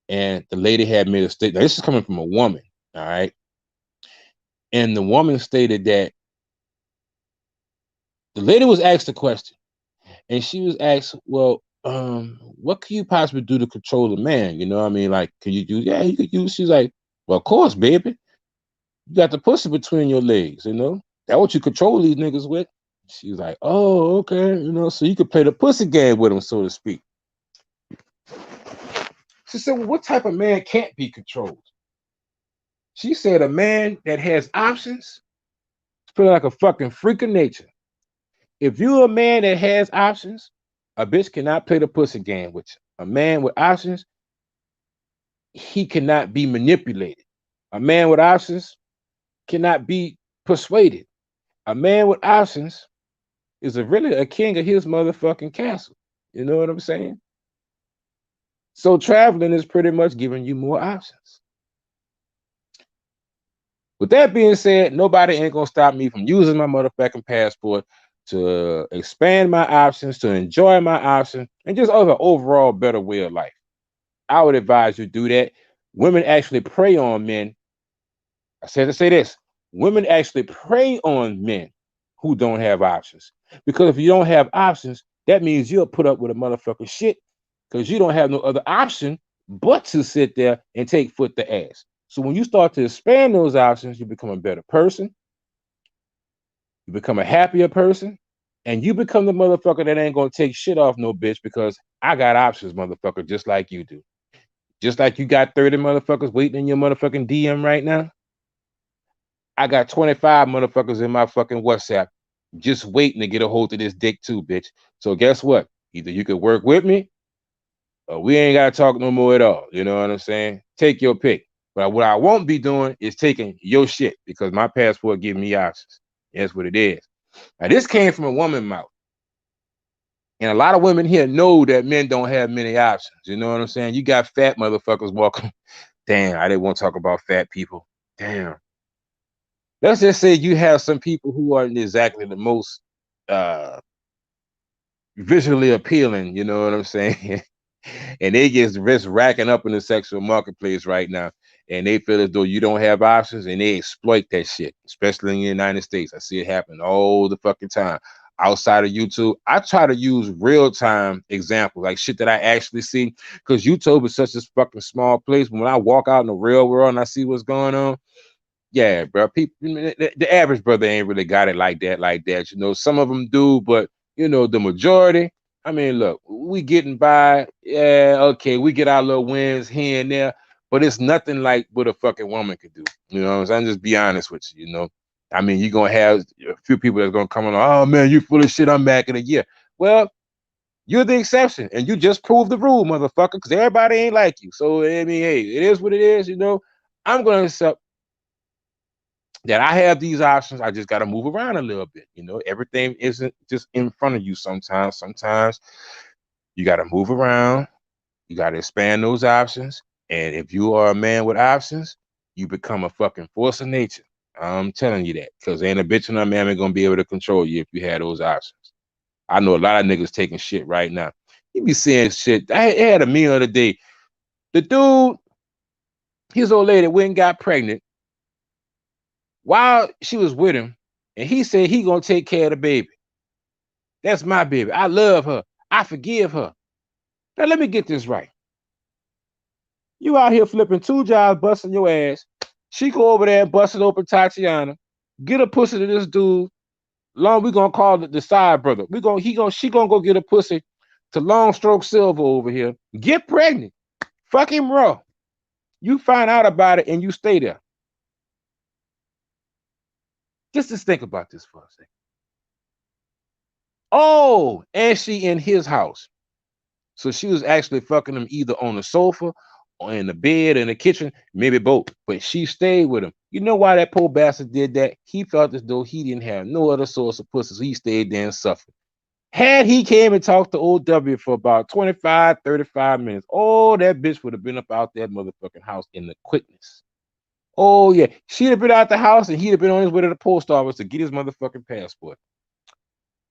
and the lady had made a statement. Now, this is coming from a woman, all right? And the woman stated that the lady was asked a question, and she was asked, "Well, what can you possibly do to control the man? You know, what I mean, like, can you do? Yeah, you could use." She's like, "Well, of course, baby. You got the pussy between your legs. You know, that what you control these niggas with." She's like, "Oh, okay. You know, so you could play the pussy game with them, so to speak." She said, "Well, what type of man can't be controlled?" She said, "A man that has options is pretty like a fucking freak of nature. If you're a man that has options, a bitch cannot play the pussy game with you. A man with options, he cannot be manipulated. A man with options cannot be persuaded. A man with options is really a king of his motherfucking castle. You know what I'm saying? So traveling is pretty much giving you more options. With that being said, nobody ain't gonna stop me from using my motherfucking passport to expand my options, to enjoy my options, and just other overall better way of life. I would advise you do that. Women actually prey on men. I said to say this: women actually prey on men who don't have options. Because if you don't have options, that means you'll put up with a motherfucking shit because you don't have no other option but to sit there and take foot to ass. So when you start to expand those options, you become a better person, you become a happier person, and you become the motherfucker that ain't gonna take shit off no bitch because I got options, motherfucker, just like you do. Just like you got 30 motherfuckers waiting in your motherfucking DM right now, I got 25 motherfuckers in my fucking WhatsApp just waiting to get a hold of this dick too, bitch. So guess what? Either you could work with me or we ain't gotta talk no more at all. You know what I'm saying? Take your pick. But what I won't be doing is taking your shit because my passport gives me options. That's what it is. Now this came from a woman mouth. And a lot of women here know that men don't have many options. You know what I'm saying? You got fat motherfuckers walking. Damn, I didn't want to talk about fat people. Damn. Let's just say you have some people who aren't exactly the most uh visually appealing, you know what I'm saying? And they get just racking up in the sexual marketplace right now. And they feel as though you don't have options and they exploit that shit, especially in the United States. I see it happen all the fucking time. Outside of YouTube, I try to use real-time examples, like shit that I actually see, because YouTube is such a fucking small place. When I walk out in the real world and I see what's going on, yeah, bro. People, the average brother ain't really got it like that, like that. You know, some of them do, but you know, the majority, I mean, look, we getting by. Yeah, okay, we get our little wins here and there, but it's nothing like what a fucking woman could do. You know what I'm saying? Just be honest with you. You know, I mean, you're gonna have a few people that's gonna come along. Oh man, you full of shit. I'm back in a year. Well, you're the exception, and you just proved the rule, motherfucker. Because everybody ain't like you. So I mean, hey, it is what it is. You know, I'm gonna accept that I have these options. I just got to move around a little bit. You know, everything isn't just in front of you sometimes. Sometimes you got to move around. You got to expand those options. And if you are a man with options, you become a fucking force of nature. I'm telling you that. Because ain't a bitch and a man ain't going to be able to control you if you had those options. I know a lot of niggas taking shit right now. You be seeing shit. I had a meal the other day. The dude, his old lady went and got pregnant while she was with him, and he said he gonna take care of the baby. That's my baby. I love her. I forgive her. Now let me get this right. You out here flipping two jobs, busting your ass. She go over there and busting open Tatiana, get a pussy to this dude. Long we gonna call it the side brother. She gonna go get a pussy to Long Stroke Silver over here. Get pregnant. Fuck him raw. You find out about it and you stay there. Just think about this for a second. Oh, and she in his house. So she was actually fucking him either on the sofa or in the bed in the kitchen, maybe both. But she stayed with him. You know why that poor bastard did that? He felt as though he didn't have no other source of pussy, so he stayed there and suffered. Had he came and talked to old W for about 25, 35 minutes, oh, that bitch would have been up out that motherfucking house in the quickness. Oh, yeah. She'd have been out the house and he'd have been on his way to the post office to get his motherfucking passport.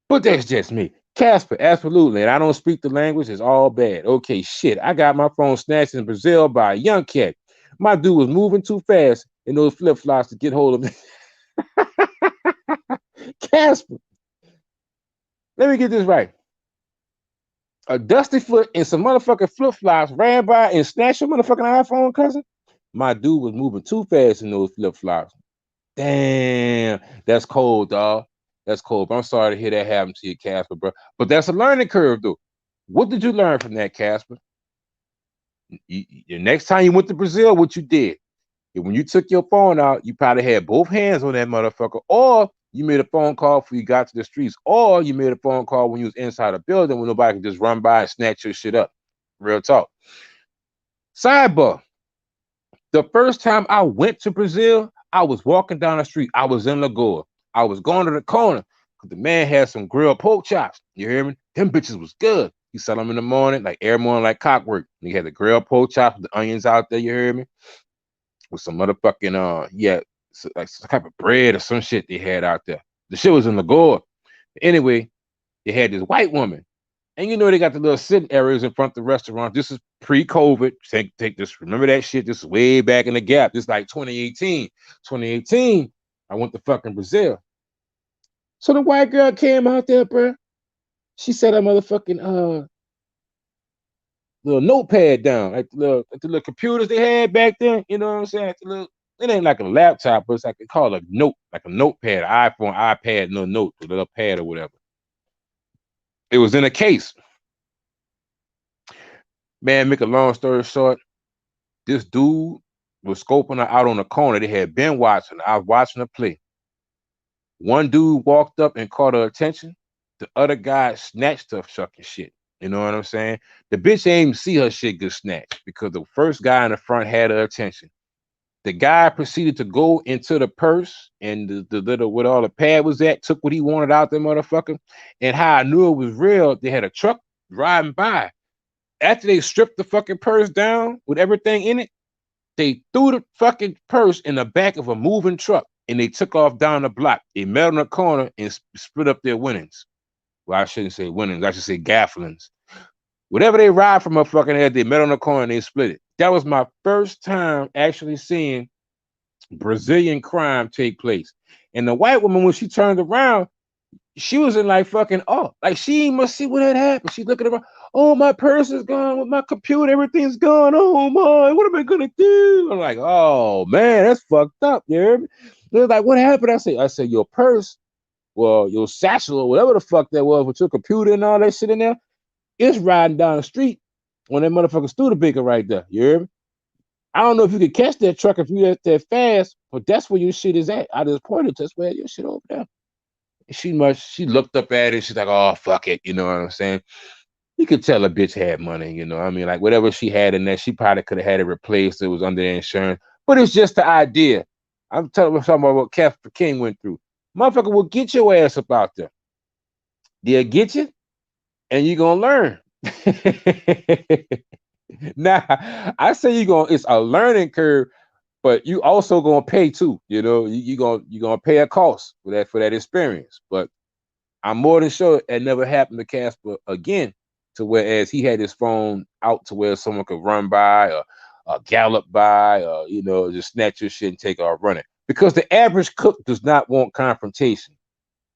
But that's just me. Casper, absolutely. And I don't speak the language. It's all bad. Okay, shit. I got my phone snatched in Brazil by a young cat. My dude was moving too fast in those flip flops to get hold of me. Casper, let me get this right. A dusty foot and some motherfucking flip flops ran by and snatched your motherfucking iPhone, cousin. My dude was moving too fast in those flip flops. Damn, that's cold, dog. That's cold. But I'm sorry to hear that happen to you, Casper, bro. But that's a learning curve, though. What did you learn from that, Casper? The next time you went to Brazil, what you did? When you took your phone out, you probably had both hands on that motherfucker, or you made a phone call before you got to the streets, or you made a phone call when you was inside a building when nobody could just run by and snatch your shit up. Real talk. Sidebar. The first time I went to Brazil, I was walking down the street. I was in Lagoa. I was going to the corner because the man had some grilled pork chops. You hear me? Them bitches was good. He sell them in the morning, like every morning, like clockwork. He had the grilled pork chops with the onions out there. You hear me? With some motherfucking yeah, like some type of bread or some shit they had out there. The shit was in Lagoa. Anyway, they had this white woman. And you know they got the little sitting areas in front of the restaurant. This is pre-COVID. Take this. Remember that shit? This is way back in the gap. This is like 2018. 2018, I went to fucking Brazil. So the white girl came out there, bro. She set her motherfucking little notepad down, like the little computers they had back then. You know what I'm saying? Like the little, it ain't like a laptop, but it's like they call it a note, like a notepad, iPhone, iPad, no note, a little pad or whatever. It was in a case. Man, make a long story short, this dude was scoping her out on the corner. They had been watching. I was watching her play. One dude walked up and caught her attention. The other guy snatched her fucking shit. You know what I'm saying? The bitch ain't even see her shit get snatched because the first guy in the front had her attention. The guy proceeded to go into the purse and the little where all the pad was at, took what he wanted out there, motherfucker. And how I knew it was real, they had a truck driving by. After they stripped the fucking purse down with everything in it, they threw the fucking purse in the back of a moving truck and they took off down the block. They met on the corner and split up their winnings. Well, I shouldn't say winnings, I should say gafflings. Whatever they ride from a fucking head, they met on the corner and they split it. That was my first time actually seeing Brazilian crime take place. And the white woman, when she turned around, she was in like fucking like she must see what had happened. She's looking around. Oh, my purse is gone with my computer. Everything's gone. Oh my, what am I gonna do? I'm like, oh man, that's fucked up. You hear me? They're like, what happened? I said, your purse, well, your satchel or whatever the fuck that was with your computer and all that shit in there. It's riding down the street on that motherfucking Studebaker right there. You hear me? I don't know if you could catch that truck if you that fast, but that's where your shit is at. I just pointed to that's where your shit over there. She looked up at it. She's like, oh fuck it, you know what I'm saying? You could tell a bitch had money, you know. I mean, like whatever she had in there, she probably could have had it replaced. It was under the insurance, but it's just the idea. I'm talking about what Casper King went through. Motherfucker will get your ass up out there. They'll get you, and you're gonna learn. Now, I say you're gonna. It's a learning curve, but you also gonna pay too. You know, you gonna pay a cost for that experience. But I'm more than sure it never happened to Casper again. To whereas he had his phone out to where someone could run by or gallop by or just snatch your shit and take off running. Because the average cook does not want confrontation.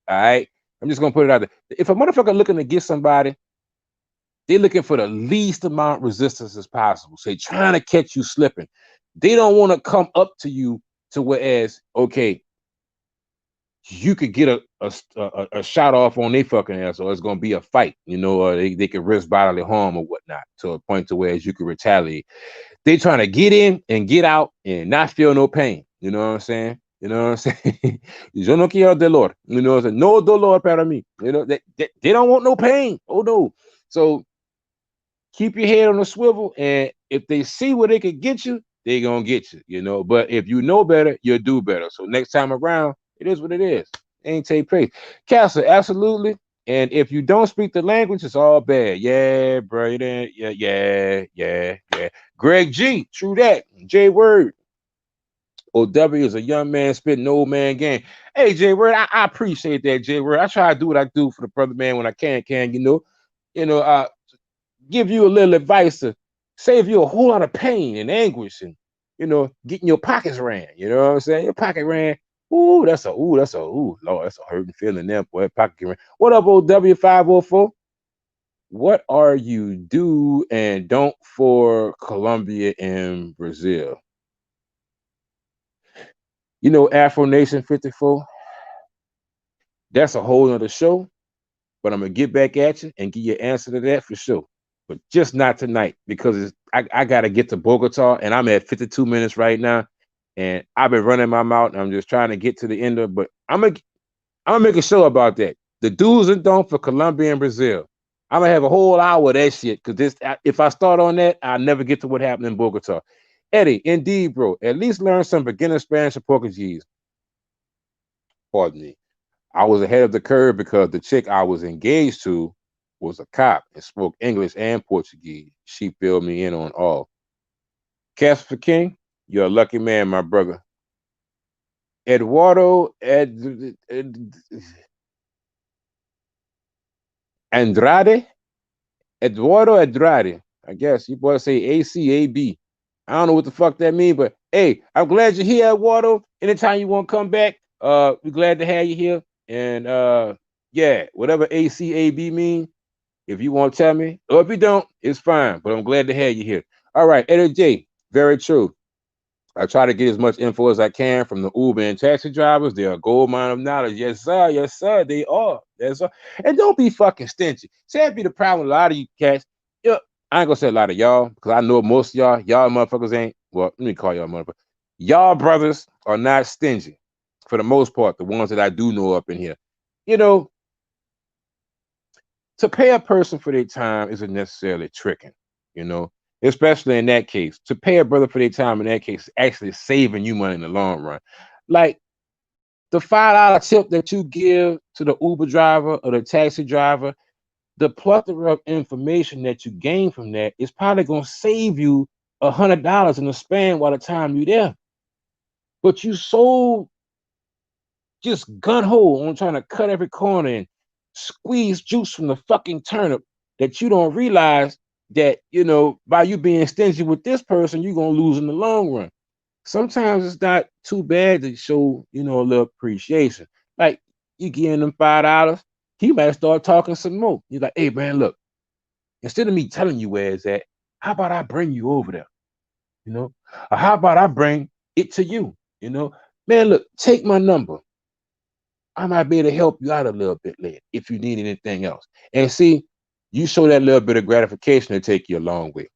All right, I'm just gonna put it out there. If a motherfucker looking to get somebody, they're looking for the least amount of resistance as possible. So they're trying to catch you slipping. They don't want to come up to you to whereas okay, you could get a shot off on their fucking ass, or it's gonna be a fight, or they could risk bodily harm or whatnot to a point to where you could retaliate. They trying to get in and get out and not feel no pain. You know what I'm saying? You know what I'm saying? Yo no quiero dolor. You know what I'm saying? No dolor para mí. They don't want no pain. Oh no. So keep your head on the swivel, and if they see where they can get you, they gonna get you. But if you know better, you'll do better. So next time around, it is what it is. It ain't take place. Castle, absolutely. And if you don't speak the language, it's all bad. Yeah, bro. You didn't. Yeah, yeah, yeah, yeah. Greg G, true that. J Word. OW is a young man spitting old man game. Hey, J Word, I appreciate that, J Word. I try to do what I do for the brother man when I can, give you a little advice to save you a whole lot of pain and anguish and getting your pockets ran. You know what I'm saying? Your pocket ran. Lord, that's a hurting feeling there, boy. Pocket ran. What up, OW504? What are you do and don't for Colombia and Brazil? Afro Nation 54. That's a whole nother show, but I'm gonna get back at you and give you an answer to that for sure. But just not tonight because I gotta get to Bogota and I'm at 52 minutes right now, and I've been running my mouth and I'm just trying to get to the end of. But I'm gonna make a show about that. The do's and don'ts for Colombia and Brazil. I'm gonna have a whole hour of that shit because if I start on that, I'll never get to what happened in Bogota. Eddie, indeed, bro. At least learn some beginner Spanish or Portuguese. Pardon me. I was ahead of the curve because the chick I was engaged to was a cop and spoke English and Portuguese. She filled me in on all. Casper King, you're a lucky man, my brother. Eduardo Andrade, Eduardo Andrade. I guess you boys say ACAB. I don't know what the fuck that means, but hey, I'm glad you're here, Eduardo. Anytime you want to come back, we're glad to have you here. And yeah, whatever ACAB means, if you want to tell me, or if you don't, it's fine. But I'm glad to have you here. All right, Eddie J, very true. I try to get as much info as I can from the Uber and taxi drivers. They're a gold mine of knowledge. Yes, sir, they are. Yes, sir. And don't be fucking stingy. See, that'd be the problem with a lot of you cats. Yeah, I ain't gonna say a lot of y'all, because I know most of y'all motherfuckers ain't. Well, let me call y'all motherfuckers. Y'all brothers are not stingy, for the most part, the ones that I do know up in here. You know, to pay a person for their time isn't necessarily tricking, you know, especially in that case. To pay a brother for their time in that case is actually saving you money in the long run. Like the $5 tip that you give to the Uber driver or the taxi driver, the plethora of information that you gain from that is probably gonna save you $100 in the span by the time you're there. But you so just gun ho on trying to cut every corner and squeeze juice from the fucking turnip that you don't realize that, by you being stingy with this person, you're going to lose in the long run. Sometimes it's not too bad to show, a little appreciation. Like you giving them $5, he might start talking some more. You're like, hey, man, look, instead of me telling you where it's at, how about I bring you over there? You know, or how about I bring it to you? Man, look, take my number. I might be able to help you out a little bit later if you need anything else. And see, You show that little bit of gratification to take you a long way.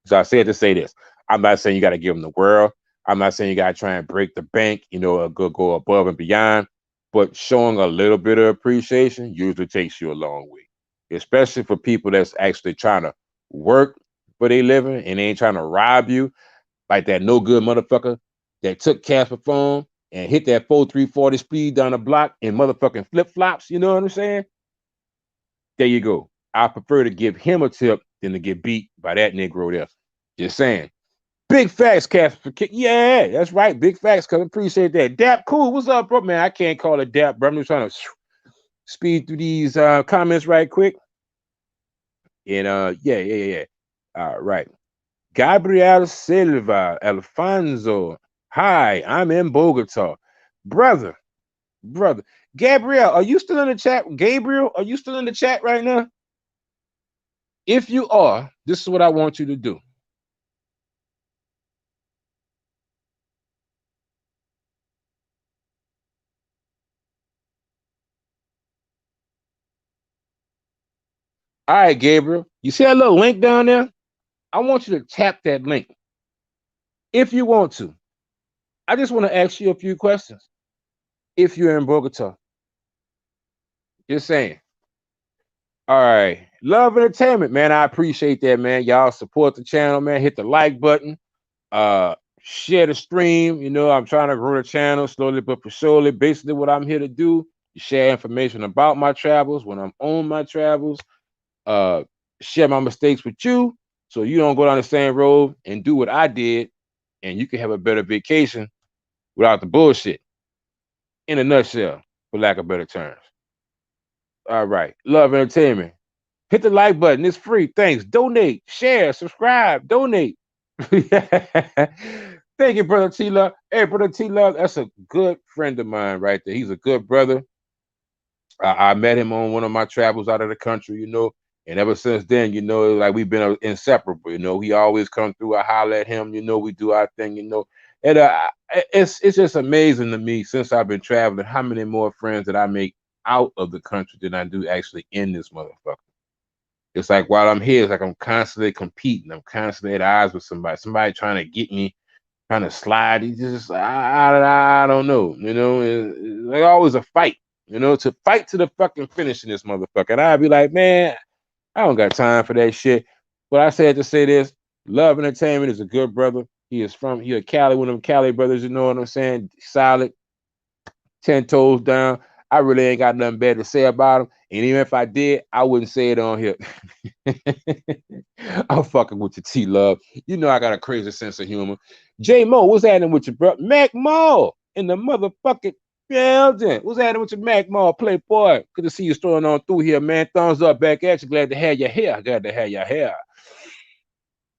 So I said to say this. I'm not saying you got to give them the world. I'm not saying you got to try and break the bank, or go above and beyond. But showing a little bit of appreciation usually takes you a long way, especially for people that's actually trying to work for their living and they ain't trying to rob you like that no good motherfucker that took Casper phone and hit that 4,340 speed down the block in motherfucking flip flops. You know what I'm saying? There you go. I prefer to give him a tip than to get beat by that Negro there. Just saying. Big facts, Casper. Yeah, that's right. Big facts, cuz appreciate that. Dap, cool. What's up, bro? Man, I can't call it Dap, bro. I'm just trying to speed through these comments right quick. And yeah. All right. Gabriel Silva, Alfonso. Hi, I'm in Bogota. Brother, brother. Gabriel, are you still in the chat? Gabriel, are you still in the chat right now? If you are, this is what I want you to do. All right, Gabriel. You see that little link down there? I want you to tap that link if you want to. I just want to ask you a few questions. If you're in Bogota, just saying. All right. Love entertainment, man. I appreciate that, man. Y'all support the channel, man. Hit the like button. Share the stream. I'm trying to grow the channel slowly but for surely. Basically, what I'm here to do is share information about my travels when I'm on my travels. Uh, Share my mistakes with you so you don't go down the same road and do what I did, and you can have a better vacation without the bullshit. In a nutshell, for lack of better terms. All right. Love entertainment. Hit the like button. It's free. Thanks. Donate, share, subscribe, donate. Thank you, brother T Love. Hey, brother T Love, that's a good friend of mine right there. He's a good brother. I met him on one of my travels out of the country, and ever since then, like we've been inseparable. He always come through. I holler at him. We do our thing. And it's just amazing to me since I've been traveling how many more friends that I make out of the country than I do actually in this motherfucker. It's like while I'm here, it's like I'm constantly competing. I'm constantly at odds with somebody trying to get me, trying to slide. He just, I don't know. It's like always a fight. To fight to the fucking finish in this motherfucker. And I'd be like, man, I don't got time for that shit. But I said to say this: Love Entertainment is a good brother. He a Cali, one of them Cali brothers. You know what I'm saying? Solid, 10 toes down. I really ain't got nothing bad to say about him. And even if I did, I wouldn't say it on here. I'm fucking with your T Love. I got a crazy sense of humor. J Mo, what's happening with you, bro? Mac Mo in the motherfucking building. What's happening with your Mac Mo, Playboy? Good to see you strolling on through here, man. Thumbs up back at you. Glad to have your hair. Glad to have your hair.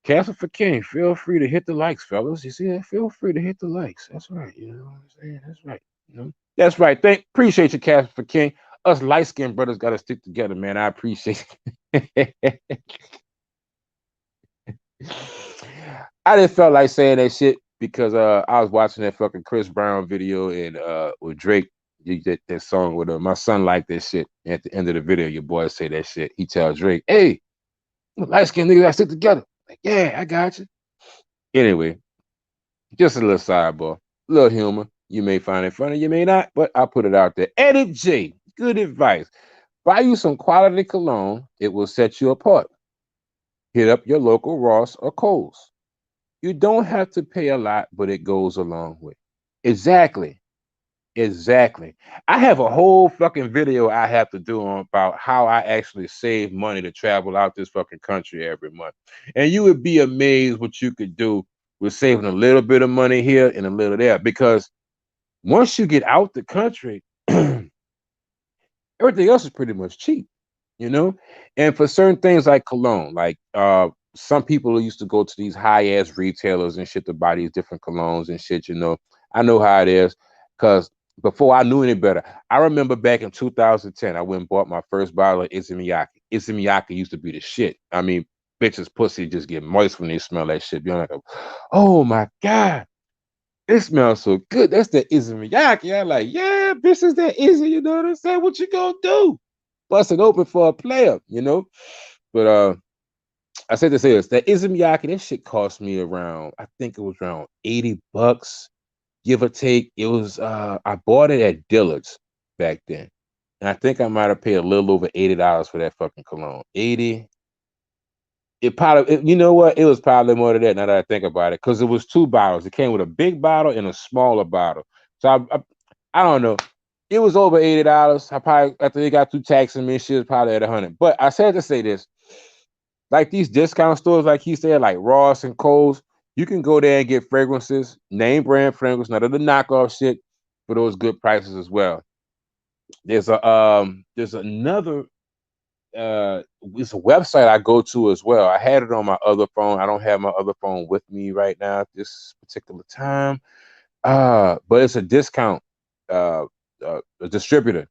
Castle for King, feel free to hit the likes, fellas. You see that? Feel free to hit the likes. That's right. You know what I'm saying? That's right. That's right. Appreciate you, Castle for King. Us light skinned brothers got to stick together, man. I appreciate it. I just felt like saying that shit because I was watching that fucking Chris Brown video and with Drake. You get that song with my son liked that shit. And at the end of the video, your boy say that shit. He tells Drake, "Hey, light skinned niggas, I stick together." Like, yeah, I got you. Anyway, just a little sidebar, a little humor. You may find it funny, you may not, but I'll put it out there. Edit J, good advice. Buy you some quality cologne. It will set you apart. Hit up your local Ross or Kohl's. You don't have to pay a lot, but it goes a long way. Exactly. Exactly. I have a whole fucking video I have to do on about how I actually save money to travel out this fucking country every month. And you would be amazed what you could do with saving a little bit of money here and a little there. Because once you get out the country, everything else is pretty much cheap, you know? And for certain things like cologne, like some people used to go to these high ass retailers and shit to buy these different colognes and shit. I know how it is because before I knew any better, I remember back in 2010, I went and bought my first bottle of Izumiyaki. Izumiyaki used to be the shit. I mean, bitches' pussy just get moist when they smell that shit. You're like, oh my God, it smells so good. That's the Izumiyaki. I'm like, yeah, bitch, is that Izzy? You know what I'm saying? What you gonna do? busted open for a player, you know. But I said to say this, that Izumyaki, that shit cost me around, I think it was around $80, give or take. It was I bought it at Dillard's back then. And I think I might have paid a little over $80 for that fucking cologne. 80. It probably you know what? It was probably more than that now that I think about it. Because it was two bottles. It came with a big bottle and a smaller bottle. So I don't know. It was over $80. I probably after they got through taxing me, shit was probably at 100. But I said to say this, like these discount stores, like he said, like Ross and Kohl's, you can go there and get fragrances, name brand fragrances, none of the knockoff shit, for those good prices as well. There's another it's a website I go to as well. I had it on my other phone. I don't have my other phone with me right now at this particular time. But it's a discount a distributor,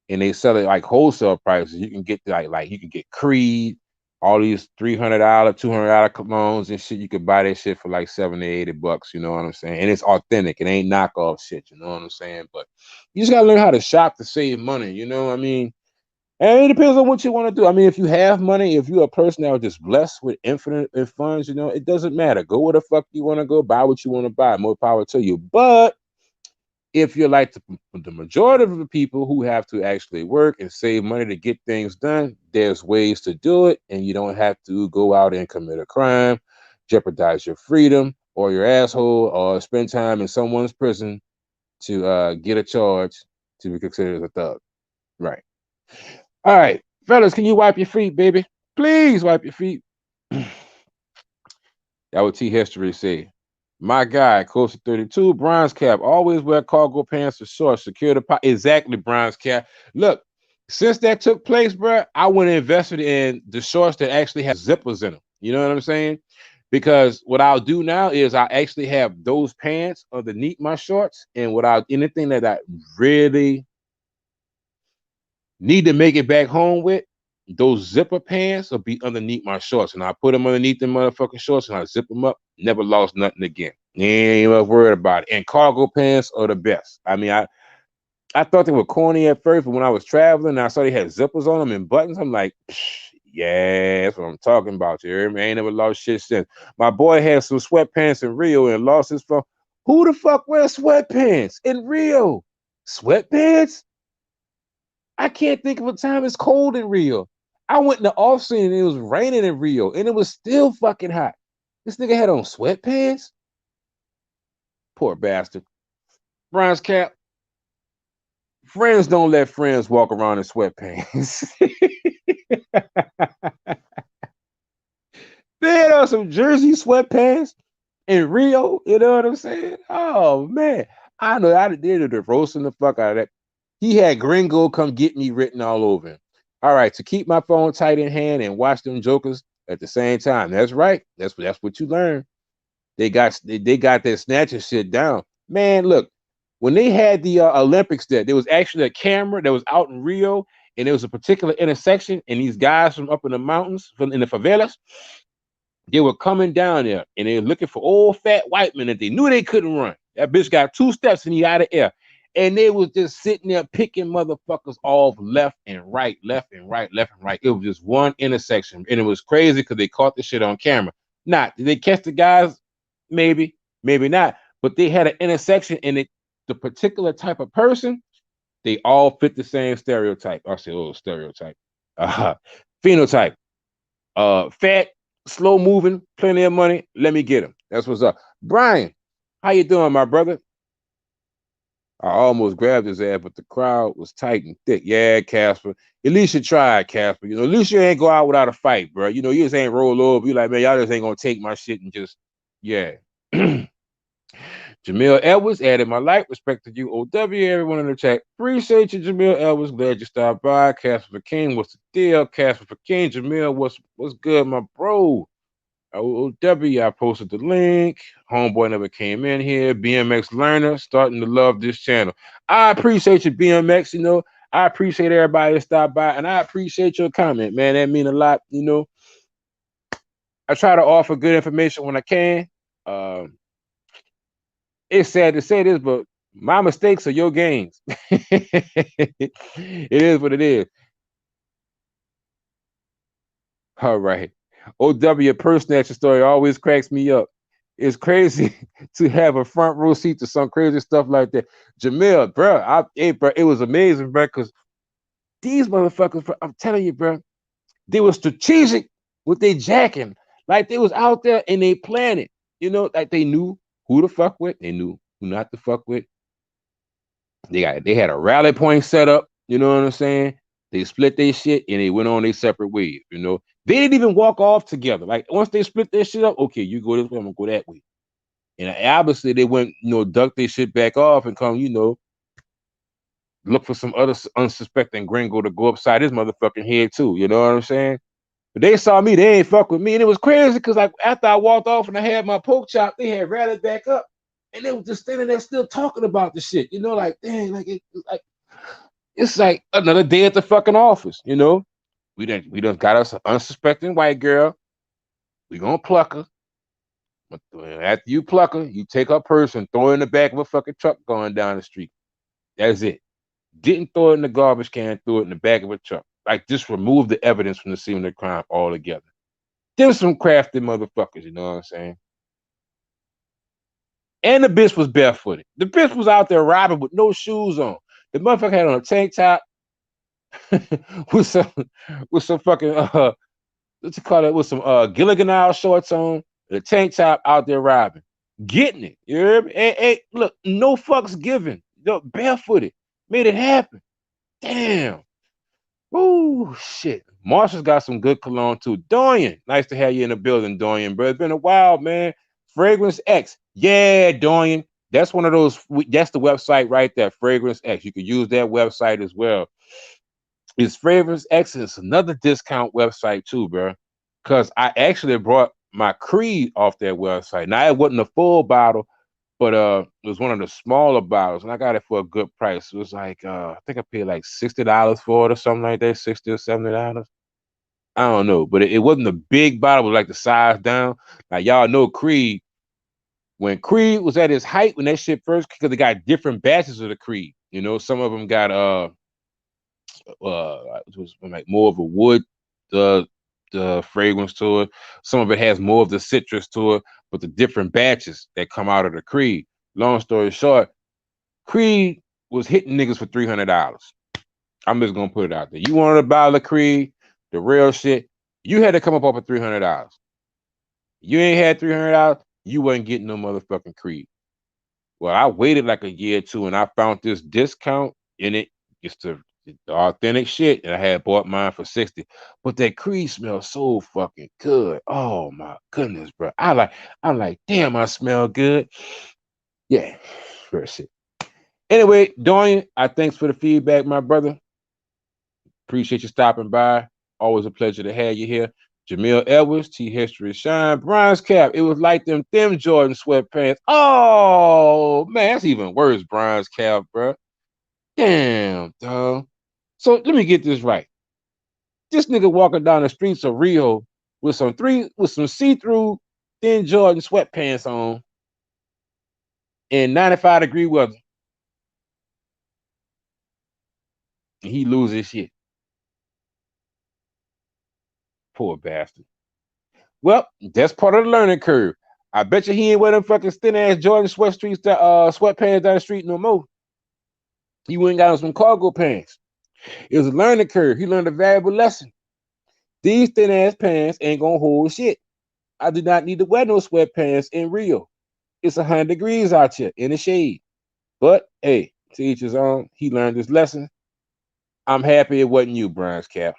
and they sell it like wholesale prices. You can get like you can get Creed, all these $300, $200 colognes and shit. You could buy that shit for like 70, $80. You know what I'm saying? And it's authentic. It ain't knockoff shit. You know what I'm saying? But you just gotta learn how to shop to save money. You know what I mean? And it depends on what you want to do. I mean, if you have money, if you're a person that was just blessed with infinite funds, you know, it doesn't matter. Go where the fuck you want to go, buy what you want to buy. More power to you. But if you're like the majority of the people who have to actually work and save money to get things done, there's ways to do it, and you don't have to go out and commit a crime, jeopardize your freedom or your asshole, or spend time in someone's prison to get a charge to be considered as a thug. Right. All right, fellas, can you wipe your feet, baby? Please wipe your feet. That what T History say. My guy, close to 32, bronze cap. Always wear cargo pants or shorts. Secure the pot. Exactly, bronze cap. Look, since that took place, bro, I went and invested in the shorts that actually have zippers in them. You know what I'm saying? Because what I'll do now is I actually have those pants underneath my shorts, and without anything that I really need to make it back home with, those zipper pants will be underneath my shorts. And I put them underneath the motherfucking shorts and I zip them up. Never lost nothing again. Ain't even worried about it. And cargo pants are the best. I mean, I thought they were corny at first, but when I was traveling and I saw they had zippers on them and buttons, I'm like, yeah, that's what I'm talking about. You hear me? I ain't never lost shit since. My boy had some sweatpants in Rio and lost his phone. Who the fuck wears sweatpants in Rio? Sweatpants? I can't think of a time it's cold in Rio. I went in the off season and it was raining in Rio and it was still fucking hot. This nigga had on sweatpants. Poor bastard. Bronze cap. Friends don't let friends walk around in sweatpants. They had on some jersey sweatpants in Rio. You know what I'm saying? Oh man, I know I did the roasting the fuck out of that. He had Gringo come get me written all over him. All right, to keep my phone tight in hand and watch them jokers at the same time. That's right. That's what you learn. They got that snatcher shit down. Man, look, when they had the Olympics there was actually a camera that was out in Rio, and there was a particular intersection, and these guys from up in the mountains, from in the favelas, they were coming down there, and they were looking for old fat white men that they knew they couldn't run. That bitch got two steps and he out of air. And they was just sitting there picking motherfuckers off left and right, left and right, left and right. It was just one intersection. And it was crazy because they caught the shit on camera. Not did they catch the guys? Maybe, maybe not. But they had an intersection and the particular type of person, they all fit the same stereotype. I say, oh, stereotype. Phenotype. Fat, slow moving, plenty of money. Let me get him. That's what's up. Brian, how you doing, my brother? I almost grabbed his ass, but the crowd was tight and thick. Yeah, Casper. At least you tried, Casper. You know, at least you ain't go out without a fight, bro. You know, you just ain't roll over. You like, man, y'all just ain't gonna take my shit and just, yeah. Jamil Edwards added my light. Respect to you, OW, everyone in the chat. Appreciate you, Jamil Edwards. Glad you stopped by. Casper King, what's the deal? Casper King, Jamil, what's good, my bro? OW, I posted the link. Homeboy never came in here. BMX learner, starting to love this channel. I appreciate you, BMX. You know, I appreciate everybody that stopped by, and I appreciate your comment, man. That mean a lot. You know, I try to offer good information when I can. Um, it's sad to say this, but my mistakes are your gains. It is what it is. All right. OW purse snatcher story always cracks me up. It's crazy to have a front row seat to some crazy stuff like that. Jamil, bro, bro, it was amazing, bro, because these motherfuckers, bro, I'm telling you, bro, they were strategic with their jacking. Like they was out there and they planned it. Like they knew who to fuck with, they knew who not to fuck with. They had a rally point set up, you know what I'm saying? They split their shit and they went on their separate ways. They didn't even walk off together. Like once they split their shit up, okay, you go this way, I'm gonna go that way. And obviously they went, duck their shit back off and come, look for some other unsuspecting gringo to go upside his motherfucking head too. You know what I'm saying? But they saw me, they ain't fuck with me. And it was crazy because like after I walked off and I had my pork chop, they had rallied back up. And they were just standing there still talking about the shit. Like, dang, it's like another day at the fucking office. We done got us an unsuspecting white girl. We gonna pluck her. But after you pluck her, you take her purse and throw her in the back of a fucking truck going down the street. That's it. Didn't throw it in the garbage can, threw it in the back of a truck. Like just remove the evidence from the scene of the crime altogether. Them some crafty motherfuckers, you know what I'm saying? And the bitch was barefooted. The bitch was out there robbing with no shoes on. The motherfucker had on a tank top with some fucking what you call it, with some Gilligan Isle shorts on, the tank top out there robbing. Getting it. You hear me? Hey, look, no fucks given. Barefooted. Made it happen. Damn. Ooh, shit. Marshall's got some good cologne too. Dorian, nice to have you in the building, Dorian, bro. It's been a while, man. Fragrance X. Yeah, Dorian. That's one of those. That's the website right there, Fragrance X. You can use that website as well. It's Fragrance X. It's another discount website too, bro. Because I actually brought my Creed off that website. Now, it wasn't a full bottle, but it was one of the smaller bottles, and I got it for a good price. It was like I think I paid like $60 for it or something like that, $60 or $70. I don't know, but it wasn't a big bottle. It was like the size down. Now y'all know Creed. When Creed was at his height, when that shit first, because they got different batches of the Creed. Some of them got it was like more of a wood the fragrance to it. Some of it has more of the citrus to it, but the different batches that come out of the Creed. Long story short, Creed was hitting niggas for $300. I'm just gonna put it out there. You wanted to buy the Creed, the real shit, you had to come up off of $300. You ain't had $300, you wasn't getting no motherfucking Creed. Well, I waited like a year or two, and I found this discount in it. It's the authentic shit, and I had bought mine for 60. But that Creed smells so fucking good. Oh my goodness, bro. I'm like, damn, I smell good. Yeah, real shit. Anyway, Dorian, I thanks for the feedback, my brother. Appreciate you stopping by. Always a pleasure to have you here. Jamil Edwards, T History Shine, Bronze Cap. It was like them Jordan sweatpants. Oh man, that's even worse, Bronze Cap, bro. Damn, dog. So let me get this right. This nigga walking down the streets of Rio with some see-through thin Jordan sweatpants on in 95-degree weather, and he loses shit. Poor bastard. Well, that's part of the learning curve. I bet you he ain't wearing them fucking thin ass Jordan sweatpants down the street no more. He went and got on some cargo pants. It was a learning curve. He learned a valuable lesson. These thin ass pants ain't gonna hold shit. I do not need to wear no sweatpants in Rio. It's 100 degrees out here in the shade. But hey, to each his own. He learned his lesson. I'm happy it wasn't you, Bronze Cap.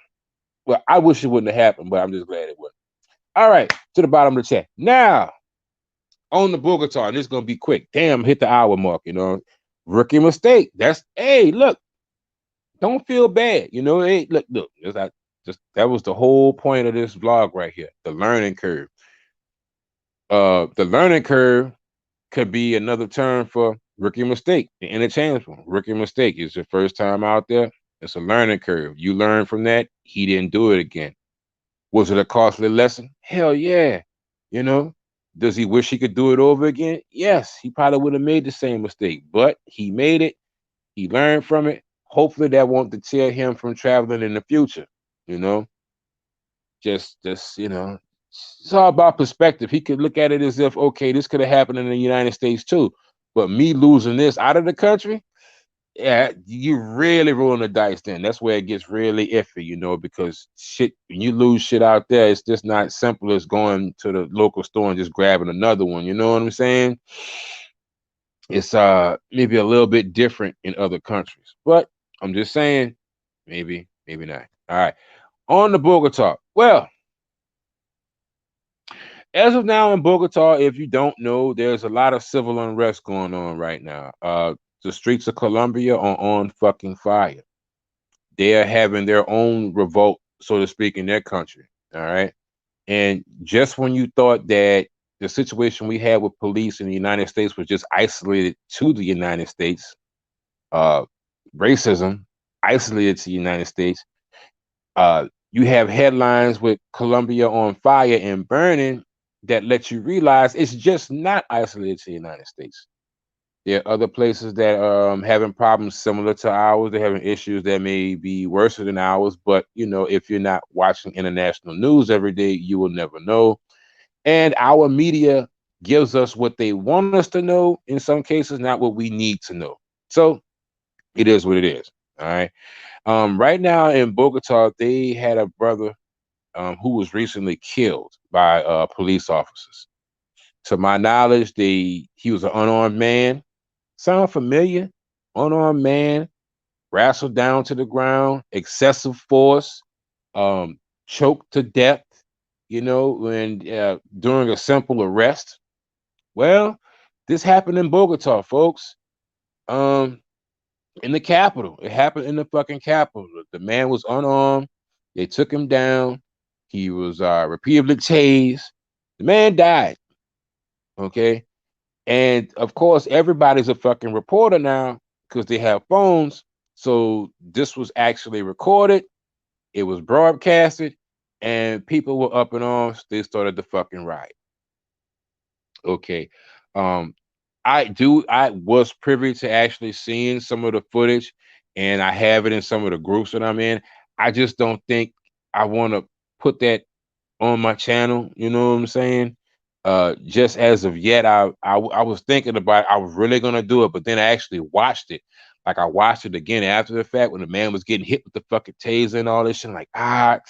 Well, I wish it wouldn't have happened, but I'm just glad it wasn't. All right, to the bottom of the chat. Now, on the Bogota, and this is gonna be quick. Damn, hit the hour mark. Rookie mistake. That's hey, look, don't feel bad. Hey, look. That was the whole point of this vlog right here. The learning curve. The learning curve could be another term for rookie mistake, the interchangeable. Rookie mistake is your first time out there. It's a learning curve. You learn from that. He didn't do it again. Was it a costly lesson? Hell yeah. You know, does he wish he could do it over again? Yes, he probably would have made the same mistake, but he made it. He learned from it. Hopefully, that won't deter him from traveling in the future. You know, just it's all about perspective. He could look at it as if, okay, this could have happened in the United States too, but me losing this out of the country, yeah, you really rolling the dice. Then that's where it gets really iffy, because shit, when you lose shit out there, it's just not simple as going to the local store and just grabbing another one. You know what I'm saying? It's maybe a little bit different in other countries, but I'm just saying, maybe not. All right, on the Bogota. Well, as of now in Bogota, if you don't know, there's a lot of civil unrest going on right now. The streets of Colombia are on fucking fire. They are having their own revolt, so to speak, in their country. All right. And just when you thought that the situation we had with police in the United States was just isolated to the United States, uh, racism isolated to the United States, you have headlines with Colombia on fire and burning that let you realize it's just not isolated to the United States. There are other places that are having problems similar to ours. They're having issues that may be worse than ours. But if you're not watching international news every day, you will never know. And our media gives us what they want us to know in some cases, not what we need to know. So it is what it is. All right. Right now in Bogota, they had a brother who was recently killed by police officers. To my knowledge, he was an unarmed man. Sound familiar? Unarmed man, wrestled down to the ground, excessive force, choked to death, when during a simple arrest. Well, this happened in Bogota, folks. Um, in the capital. It happened in the fucking capital. The man was unarmed. They took him down. He was repeatedly tased. The man died. Okay. And of course, everybody's a fucking reporter now because they have phones. So this was actually recorded. It was broadcasted, and people were up in arms. They started the fucking riot. Okay. Um, I was privy to actually seeing some of the footage, and I have it in some of the groups that I'm in. I just don't think I want to put that on my channel. You know what I'm saying? Just as of yet, I was thinking about I was really gonna do it, but then I actually watched it. Like I watched it again after the fact when the man was getting hit with the fucking taser and all this shit. I'm like,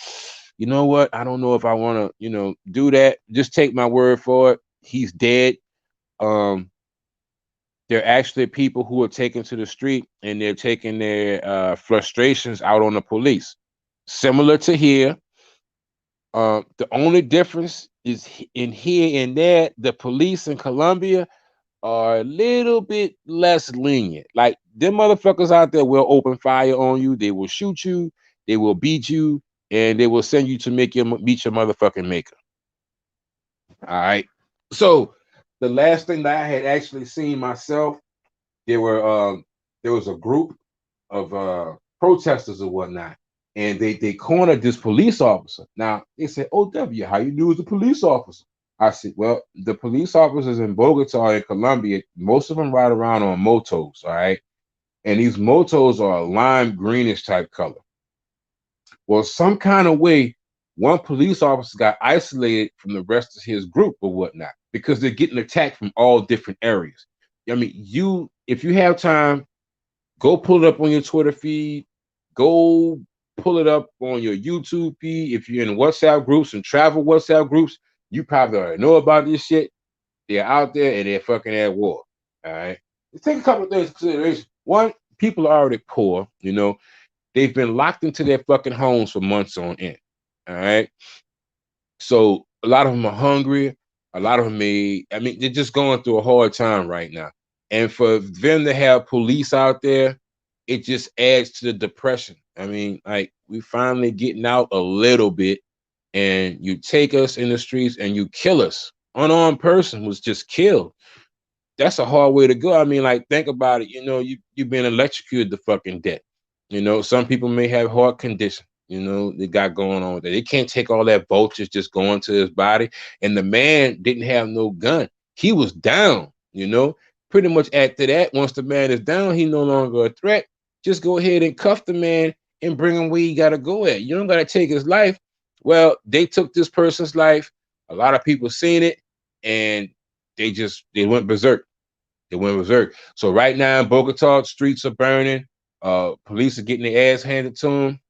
you know what? I don't know if I want to, do that. Just take my word for it. He's dead. Um, there are actually people who are taken to the street and they're taking their frustrations out on the police. Similar to here, the only difference is in here and there, the police in Colombia are a little bit less lenient. Like them motherfuckers out there will open fire on you, they will shoot you, they will beat you, and they will send you to meet your motherfucking maker. All right. So the last thing that I had actually seen myself, there were there was a group of protesters or whatnot, and they cornered this police officer. Now they said, "OW, how you do as a police officer?" I said, "Well, the police officers in Bogota and Colombia, most of them ride around on motos, all right, and these motos are a lime greenish type color. Well, some kind of way, one police officer got isolated from the rest of his group or whatnot because they're getting attacked from all different areas. I mean, if you have time, go pull it up on your Twitter feed. Go pull it up on your YouTube feed. If you're in WhatsApp groups and travel WhatsApp groups, you probably already know about this shit. They're out there and they're fucking at war. All right. Let's take a couple of things into consideration. One, people are already poor. They've been locked into their fucking homes for months on end. All right. So a lot of them are hungry. A lot of them they're just going through a hard time right now. And for them to have police out there, it just adds to the depression. I mean, like we finally getting out a little bit, and you take us in the streets and you kill us. Unarmed person was just killed. That's a hard way to go. I mean, like, think about it. You've been electrocuted to fucking death. Some people may have heart condition. They got going on with it. They can't take all that voltage just going to his body. And the man didn't have no gun. He was down. Pretty much after that, once the man is down, he no longer a threat. Just go ahead and cuff the man and bring him where you gotta go at. You don't gotta take his life. Well, they took this person's life. A lot of people seen it, and they went berserk. They went berserk. So right now in Bogota, streets are burning. Police are getting their ass handed to them.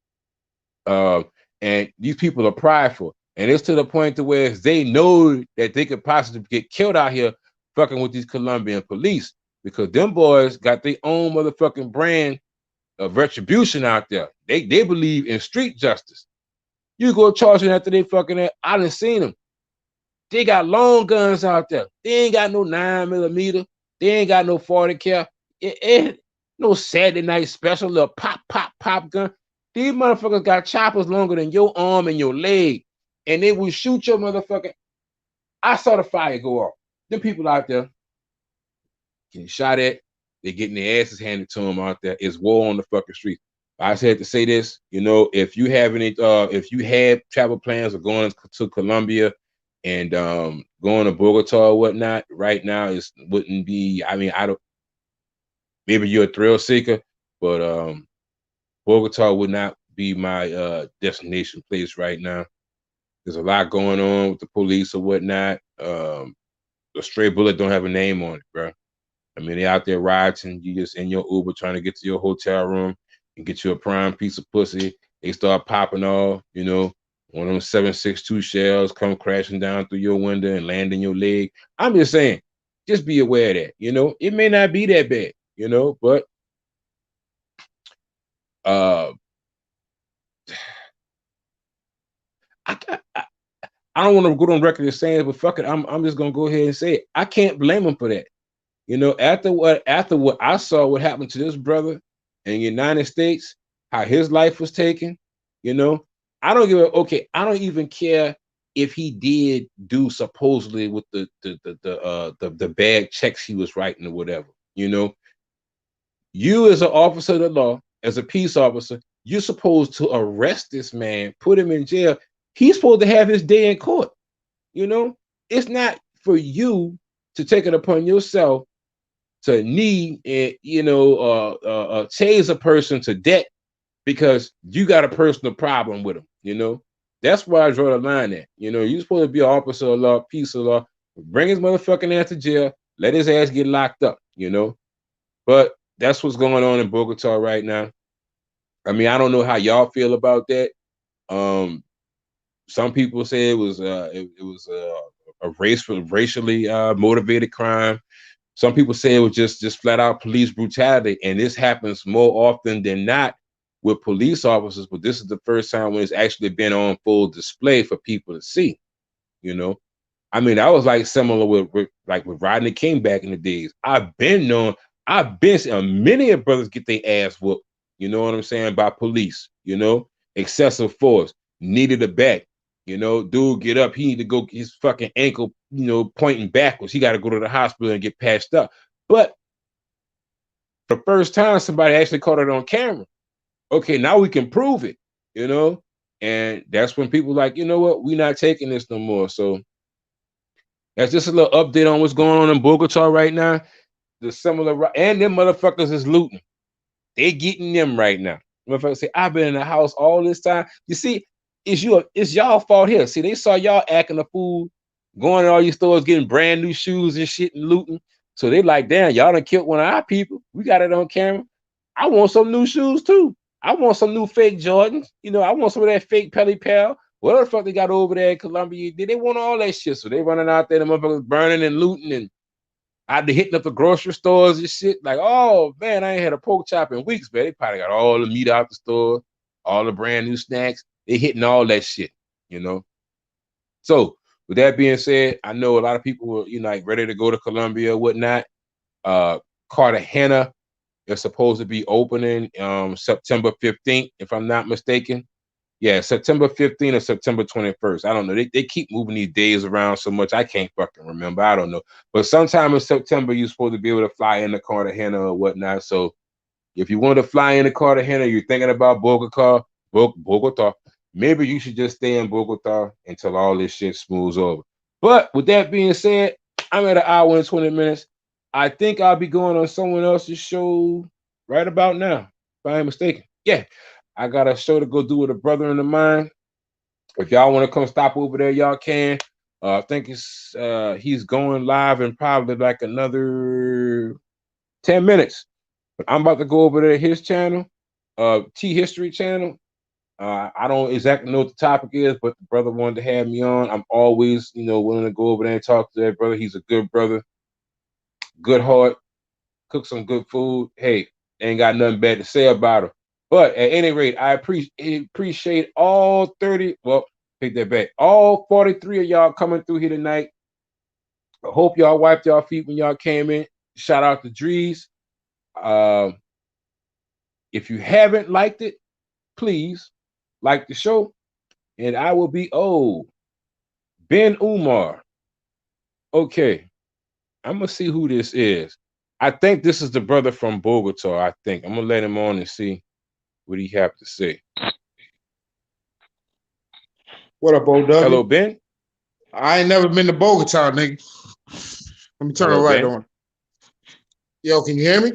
Uh, and these people are prideful, and it's to the point to where they know that they could possibly get killed out here fucking with these Colombian police because them boys got their own motherfucking brand of retribution out there. They believe in street justice. You go charging after they fucking that. I done seen them. They got long guns out there. They ain't got no 9mm. They ain't got no 40 cal. No Saturday night special little pop, pop, pop gun. These motherfuckers got choppers longer than your arm and your leg. And they will shoot your motherfucker. I saw the fire go off. Them people out there getting shot at. They're getting their asses handed to them out there. It's war on the fucking street. I just had to say this, if you have if you had travel plans of going to Colombia and going to Bogota or whatnot, right now it wouldn't be. I mean, I don't. Maybe you're a thrill seeker, but Bogota would not be my destination place right now. There's a lot going on with the police or whatnot. A stray bullet don't have a name on it, bro. I mean, they out there rioting. You just in your Uber trying to get to your hotel room and get you a prime piece of pussy. They start popping off, one of them 7.62 shells come crashing down through your window and land in your leg. I'm just saying, just be aware of that. It may not be that bad, but uh, I, I, I don't want to go on record as saying, but fuck it, I'm just gonna go ahead and say it. I can't blame them for that. After what I saw what happened to this brother in the United States, how his life was taken, you know, I don't even care if he did do supposedly with the bad checks he was writing or whatever. You as an officer of the law, as a peace officer, you're supposed to arrest this man, put him in jail. He's supposed to have his day in court. You know, it's not for you to take it upon yourself to need and chase a person to death because you got a personal problem with them. That's why I draw the line at. You're supposed to be an officer of law, peace of law, bring his motherfucking ass to jail, let his ass get locked up. But that's what's going on in Bogota right now. I mean, I don't know how y'all feel about that. Some people say it was a racially motivated crime. Some people say it was just flat out police brutality, and this happens more often than not with police officers. But this is the first time when it's actually been on full display for people to see. You know, I mean, that was like similar with Rodney King back in the days. I've been seeing many of brothers get their ass whooped. You know what I'm saying? By police. Excessive force, needed a back. Dude, get up. He need to go his fucking ankle, pointing backwards. He got to go to the hospital and get patched up. But the first time somebody actually caught it on camera. Okay, now we can prove it. And that's when people like, you know what, we not taking this no more. So that's just a little update on what's going on in Bogota right now. The similar and them motherfuckers is looting. They getting them right now. Motherfuckers say, I've been in the house all this time. You see, it's y'all fault here. See, they saw y'all acting a fool, going to all these stores, getting brand new shoes and shit and looting. So they like, damn, y'all done killed one of our people. We got it on camera. I want some new shoes too. I want some new fake Jordans. I want some of that fake Pelly Pal. Whatever the fuck they got over there in Colombia, they want all that shit. So they running out there, the motherfuckers burning and looting and I'd be hitting up the grocery stores and shit. Like, oh man, I ain't had a pork chop in weeks, man. They probably got all the meat out the store, all the brand new snacks. They hitting all that shit, you know. So with that being said, I know a lot of people were, like ready to go to Colombia or whatnot. Cartagena is supposed to be opening September 15th, if I'm not mistaken. Yeah, September 15th or September 21st. I don't know. They keep moving these days around so much. I can't fucking remember. I don't know. But sometime in September, you're supposed to be able to fly into Cartagena or whatnot. So if you want to fly into Cartagena, you're thinking about Bogota, maybe you should just stay in Bogota until all this shit smooths over. But with that being said, I'm at an hour and 20 minutes. I think I'll be going on someone else's show right about now, if I ain't mistaken. Yeah, I got a show to go do with a brother of mine. If y'all want to come stop over there, y'all can. I think it's he's going live in probably like another 10 minutes. But I'm about to go over to his channel, T History channel. I don't exactly know what the topic is, but the brother wanted to have me on. I'm always, willing to go over there and talk to that brother. He's a good brother, good heart, cook some good food. Hey, ain't got nothing bad to say about him. But at any rate, I appreciate all 30. Well, take that back. All 43 of y'all coming through here tonight. I hope y'all wiped y'all feet when y'all came in. Shout out to Drees. Uh, if you haven't liked it, please like the show. And I will be Ben Umar. Okay, I'm gonna see who this is. I think this is the brother from Bogota. I think I'm gonna let him on and see what he have to say. What up, Hello, OW? Ben. I ain't never been to Bogota, nigga. Let me turn the Hello, light Ben. on. Yo, can you hear me?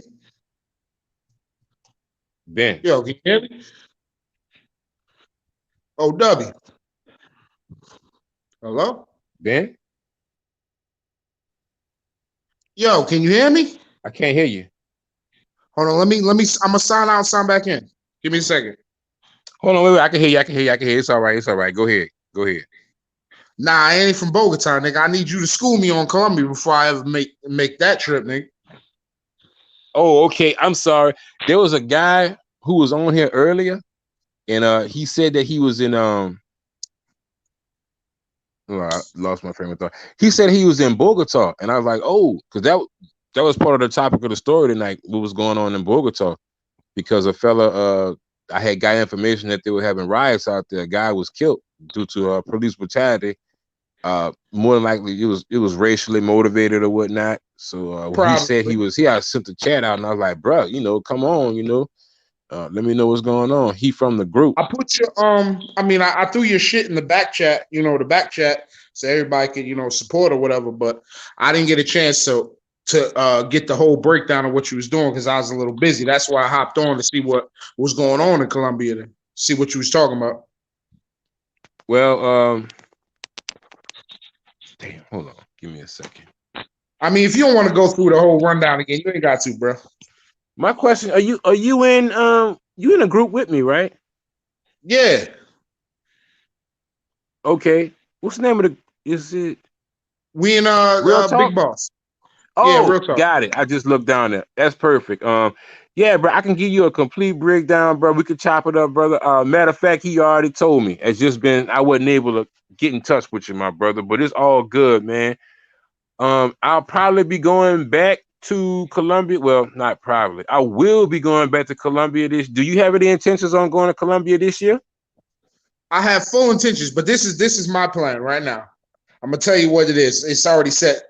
Ben. Yo, can you hear me? OW. Hello? Ben. Yo, can you hear me? I can't hear you. Hold on, I'm gonna sign out and sign back in. Give me a second. Hold on, wait. I can hear you. I can hear you. I can hear you. It's all right. It's all right. Go ahead. Go ahead. Nah, I ain't from Bogota, nigga. I need you to school me on Colombia before I ever make that trip, nigga. Oh, okay. I'm sorry. There was a guy who was on here earlier, and he said that he was in oh, I lost my frame of thought. He said he was in Bogota, and I was like, oh, because that was part of the topic of the story tonight. What was going on in Bogota? Because a fella, I had got information that they were having riots out there. A guy was killed due to police brutality. More than likely, it was racially motivated or whatnot. So when he said Probably. I sent the chat out, and I was like, bro, come on, let me know what's going on. He from the group. I put your I threw your shit in the back chat, the back chat, so everybody could, support or whatever, but I didn't get a chance to get the whole breakdown of what you was doing because I was a little busy. That's why I hopped on to see what was going on in Colombia, to see what you was talking about. Well, damn, hold on, give me a second. I mean, if you don't want to go through the whole rundown again, you ain't got to, bro. My question: Are you in a group with me, right? Yeah. Okay. What's the name of the? Is it We in Real Talk? Big Boss. Yeah, Oh, real talk. got it. I just looked down there. That's perfect. Yeah, bro, I can give you a complete breakdown, bro. We could chop it up, brother. Matter of fact, he already told me. It's just been I wasn't able to get in touch with you, my brother, but it's all good, man. I'll probably be going back to Colombia. Well, not probably. I will be going back to Colombia this. Do you have any intentions on going to Colombia this year? I have full intentions, but this is my plan right now. I'm gonna tell you what it is. It's already set.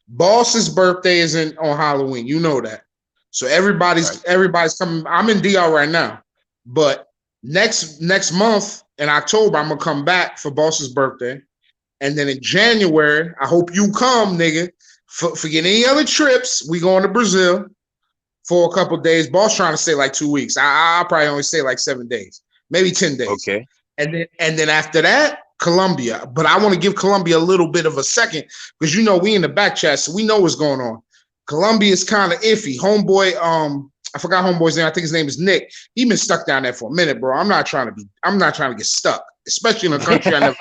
Boss's birthday isn't on Halloween. You know that. So Right. everybody's coming. I'm in DR right now, but next month in October, I'm gonna come back for Boss's birthday, and then in January, I hope you come, nigga. Forget any other trips. We going to Brazil for a couple days. Boss trying to stay like 2 weeks. I'll probably only stay like 7 days, maybe 10 days, Okay. and then after that, Colombia. But I want to give Colombia a little bit of a second because we in the back chat, so we know what's going on. Colombia is kind of iffy. Homeboy, I forgot homeboy's name. I think his name is Nick. He been stuck down there for a minute, bro. I'm not trying to get stuck, especially in a country I never.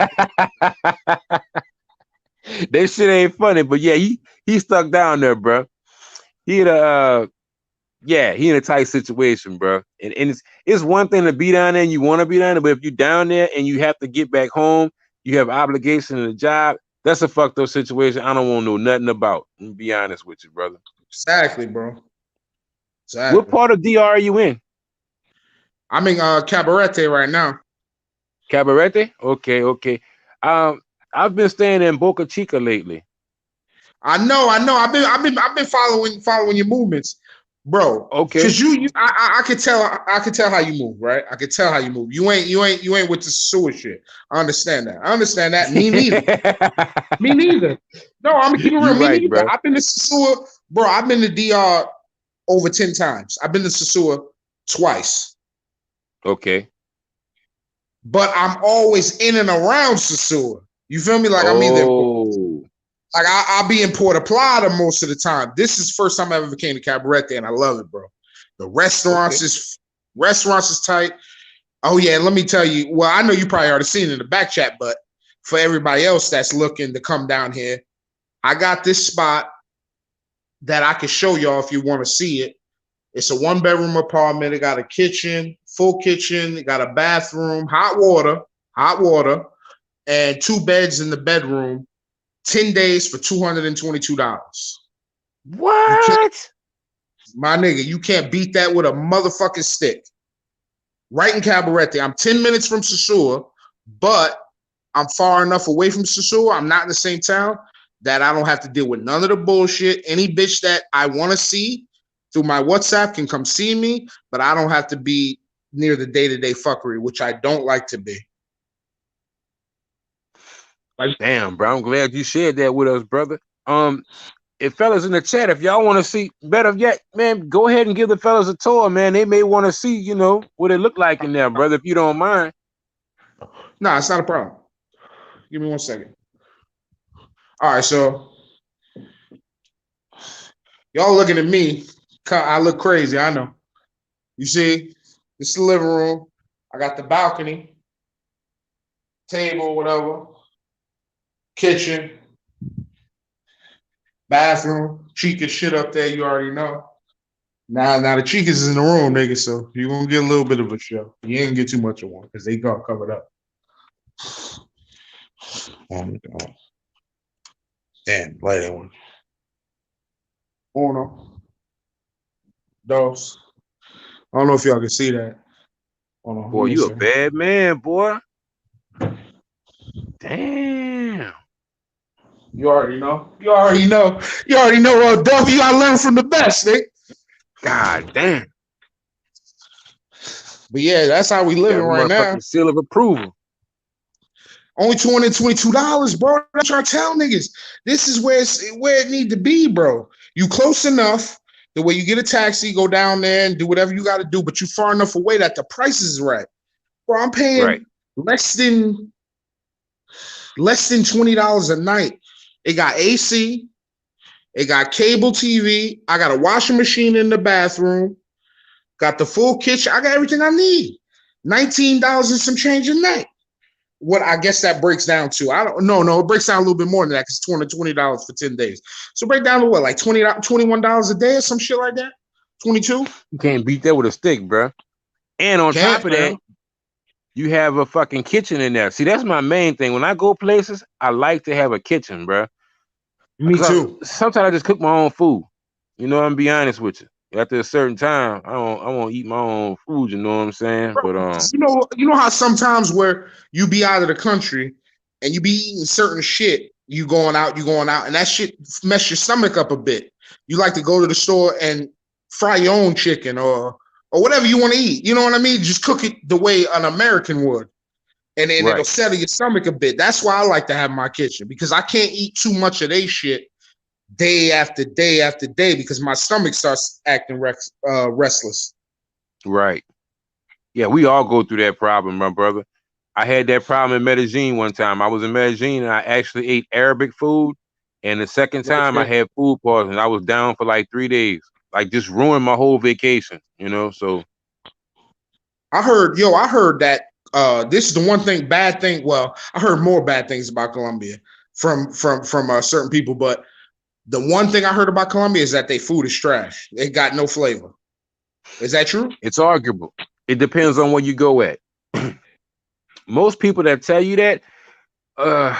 That shit ain't funny, but yeah, he stuck down there, bro. He in a yeah, he in a tight situation, bro. And it's one thing to be down there and you want to be down there, but if you're down there and you have to get back home, you have obligation to the job. That's a fucked up situation. I don't want to know nothing about. Let me be honest with you, brother. Exactly, bro. What Exactly. part of DR are you in? I'm in Cabarete right now. Cabarete? Okay, okay. Um, I've been staying in Boca Chica lately. I know. I've been following your movements, bro. Okay. Cause I could tell how you move, right? I could tell how you move. You ain't with the sewer shit. I understand that. I understand that. Me neither. Me neither. No, I'm gonna keep it real. You Me right, neither. bro. I've been to sewer, bro. I've been to DR over 10 times. I've been to sewer twice. Okay. but I'm always in and around Sasua. You feel me? Like I'm either Oh, like I'll be in Port Plata most of the time. This is the first time I ever came to Cabarete, and I love it, bro. The okay. restaurants is tight. Oh yeah, and let me tell you. Well, I know you probably already seen it in the back chat, but for everybody else that's looking to come down here, I got this spot that I can show y'all if you want to see it. It's a 1 bedroom apartment. It got a kitchen, full kitchen. It got a bathroom, hot water, and 2 beds in the bedroom. 10 days for $222. You can't, What? my nigga, you can't beat that with a motherfucking stick. Right in Cabarete. I'm 10 minutes from Sosua, but I'm far enough away from Sosua. I'm not in the same town that I don't have to deal with none of the bullshit. Any bitch that I want to see through my WhatsApp can come see me, but I don't have to be near the day-to-day fuckery, which I don't like to be. Like, Damn, bro. I'm glad you shared that with us, brother. If fellas in the chat, if y'all want to see, better yet, man, go ahead and give the fellas a tour, man. They may want to see, what it look like in there, brother, if you don't mind. nah, it's not a problem. Give me 1 second. All right, so y'all looking at me. I look crazy, I know. You see, this is the living room. I got the balcony, table, whatever, kitchen, bathroom, Chica shit up there, you already know. Now the Chicas is in the room, nigga, so you're gonna get a little bit of a show. You ain't gonna get too much of one because they got covered up. Damn, play that one. Uno, dos. I don't know if y'all can see that. Hold on, give Boy, me a you a second. bad man, boy. Damn. You already know. You already know. You already know. W, I learned from the best, nigga. God damn. But yeah, that's how we living Got a right now. motherfucking seal of approval. Only $222, bro. That's what I tell niggas. This is where it need to be, bro. You close enough the way you get a taxi, go down there and do whatever you got to do, but you far enough away that the price is right. Bro, I'm Right. paying less than $20 a night. It got AC, it got cable TV, I got a washing machine in the bathroom, got the full kitchen, I got everything I need. $19 and some change a night. What I guess that breaks down to. I don't no, it breaks down a little bit more than that because $220 for 10 days. So break down to what, like $21 a day or some shit like that? 22? You can't beat that with a stick, bro. And on top Can't, of man. that, you have a fucking kitchen in there. See, that's my main thing. When I go places, I like to have a kitchen, bro. Me too. Sometimes I just cook my own food. I'm gonna be honest with you. After a certain time, I won't eat my own food. You know what I'm saying? Bro, But you know how sometimes where you be out of the country and you be eating certain shit, you going out, and that shit mess your stomach up a bit. You like to go to the store and fry your own chicken or whatever you want to eat. You know what I mean? Just cook it the way an American would. And then it'll right, settle your stomach a bit. That's why I like to have my kitchen because I can't eat too much of they shit day after day after day because my stomach starts acting restless. right. Yeah, we all go through that problem, my brother. I had that problem in Medellin one time. I was in Medellin and I actually ate Arabic food. And the second Right time I there. had food poisoning. I was down for like 3 days. Like just ruined my whole vacation. So I heard that this is the one thing bad thing. Well, I heard more bad things about Colombia from certain people, but the one thing I heard about Colombia is that their food is trash. It got no flavor. Is that true? it's arguable. It depends on where you go at. Most people that tell you that, uh,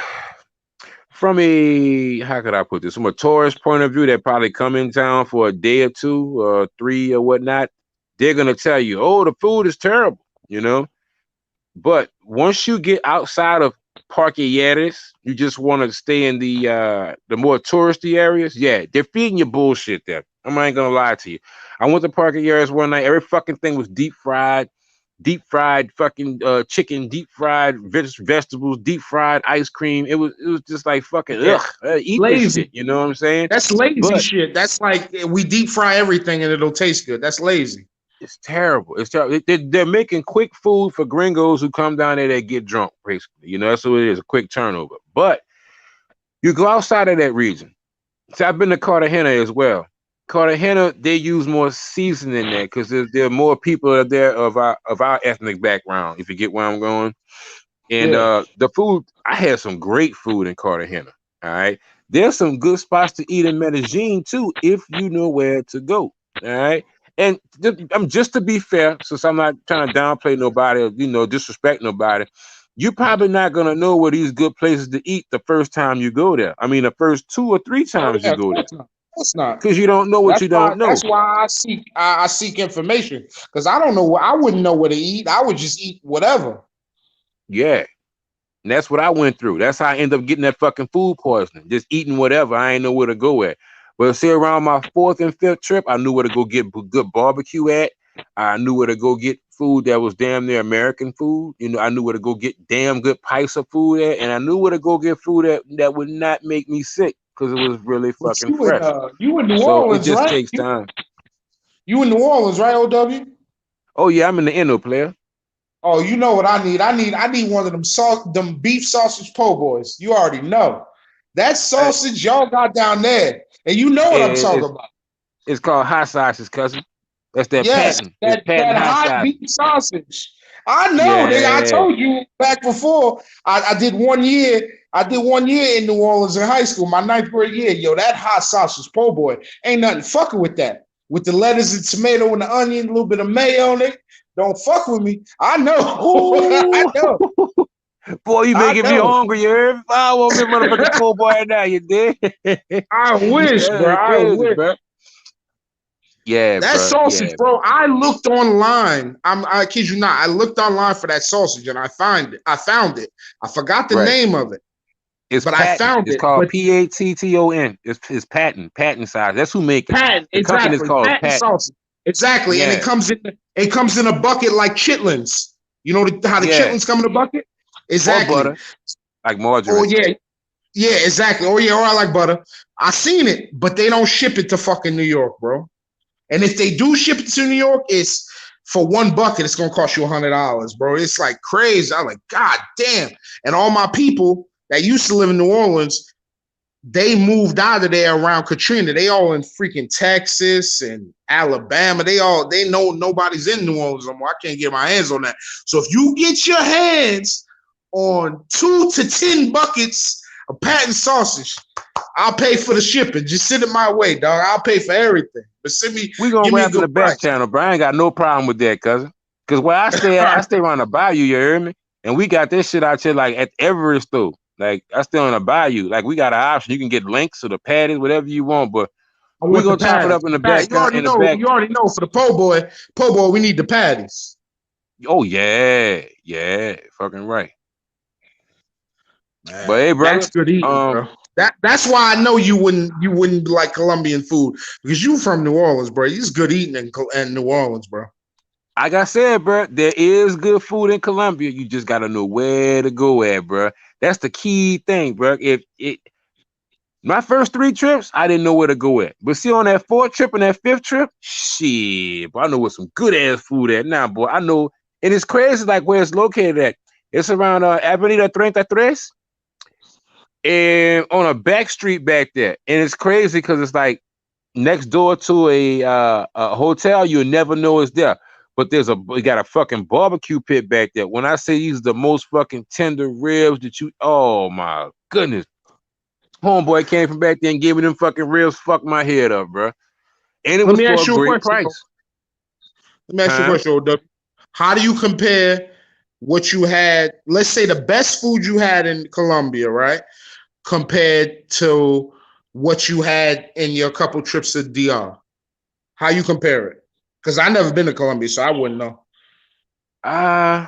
from a how could I put this? From a tourist point of view, that probably come in town for a day or two or three or whatnot, they're gonna tell you, "Oh, the food is terrible." But once you get outside of Parqueyeres, you just want to stay in the more touristy areas. Yeah, they're feeding you bullshit there. I'm not gonna lie to you. I went to Parqueyeres one night. Every fucking thing was deep fried fucking chicken, deep fried vegetables, deep fried ice cream. It was just like fucking Yeah. eat this Lazy. shit. You know what I'm saying? That's lazy But shit. That's like we deep fry everything and it'll taste good. That's lazy. It's terrible. It's terrible. They're making quick food for gringos who come down there that get drunk, basically. You know, that's what it is, a quick turnover. But you go outside of that region. See, I've been to Cartagena as well. Cartagena, they use more seasoning there because there are more people there of our ethnic background, if you get where I'm going. And Yeah. the food, I had some great food in Cartagena. All right. There's some good spots to eat in Medellin too, if you know where to go. All right. And I'm just to be fair, since I'm not trying to downplay nobody or disrespect nobody, you're probably not gonna know where these good places to eat the first time you go there. I mean, the first 2 or 3 Oh times you yeah, of go there, course not. Of course not. because you don't know what That's you why. don't That's know. why I seek information because I don't know. I wouldn't know what to eat. I would just eat whatever. Yeah. And that's what I went through. That's how I ended up getting that fucking food poisoning. Just eating whatever. I ain't know where to go at. But say around my 4th and 5th trip, I knew where to go get good barbecue at. I knew where to go get food that was damn near American food. You know, I knew where to go get damn good pipes of food at, and I knew where to go get food that would not make me sick because it was really But fucking fresh. you in New So it Orleans, just right? takes time. You in New Orleans, right? OW. Oh yeah, I'm in the Inno player. Oh, you know what I need? I need one of them beef sausage po' boys. You already know that Uh, sausage y'all got down there, and you know what I'm it- talking it's about. it's called hot sauces, cousin. That's that Yes, patent. It's that patent hot hot beef sauces. sausage. I know, nigga. I Yeah. told you back before. I did 1 year. I did 1 year in New Orleans in high school, my ninth grade year. Yo, that hot sausage po' boy ain't nothing fucking with that. With the lettuce and tomato and the onion, a little bit of mayo on it. Don't fuck with me. I know. I Ooh, know. boy, you I making me know. hungry. You heard? I want me a motherfucking poor boy now. You did? I wish, bro. That's I crazy, wish. bro. Yeah, That bro. sausage, Yeah, bro. I looked online. I kid you not. I looked online for that sausage and I found it. I forgot the right. name of it, It's but I patent. found It's it. called But Patton. It's patent size. That's who make it. patent, The company is exactly. called Patent Patent. sausage. Exactly. And Yeah, it comes in a bucket like chitlins. You know how the yeah. chitlins come in a bucket? Or Exactly. butter, like Oh margarine. yeah. Yeah, exactly. Oh yeah, or I like butter. I seen it, but they don't ship it to fucking New York, bro. And if they do ship it to New York, it's for one bucket, it's gonna cost you $100, bro. It's like crazy. I'm like, God damn. And all my people that used to live in New Orleans, they moved out of there around Katrina. They all in freaking Texas and Alabama. They know nobody's in New Orleans anymore. I can't get my hands on that. So if you get your hands on 2 to 10 buckets of patent sausage, I'll pay for the shipping. Just send it my way, dog. I'll pay for everything. But We gonna give me a rap in good the back price. channel, bro. I ain't got no problem with that, cousin. Cause where I stay All at, I right. stay around the bayou, you hear me? And we got this shit out here like at every store. Like I stay on the bayou. Like we got an option. You can get links to the patties, whatever you want, but I we want the gonna chop it patties. up in the Pat, back in the back. you already know for the po' boy, we need the patties. Oh yeah, yeah, fucking right. But Man, hey, that's brother, good eating, um, bro. That's why I know you wouldn't like Colombian food because you from New Orleans, bro. It's good eating in New Orleans, bro. like I said, bro, there is good food in Colombia. You just gotta know where to go at, bro. That's the key thing, bro. If it My first 3 trips, I didn't know where to go at. But see, on that 4th trip and that 5th trip, shit, boy, I know where some good ass food at now, boy. I know, and it's crazy like where it's located at. It's around Avenida 33 and on a back street back there. And it's crazy because it's like next door to a hotel, you'll never know it's there. But we got a fucking barbecue pit back there. When I say these are the most fucking tender ribs oh my goodness. Homeboy came from back there and gave me them fucking ribs, fucked my head up, bro. And it Let was me for a ask you a great question. price. Let me ask you a Huh? question, OW. How do you compare what you had? Let's say the best food you had in Colombia, right, compared to what you had in your couple trips to DR. How you compare it? Because I never been to Colombia, so I wouldn't know. Uh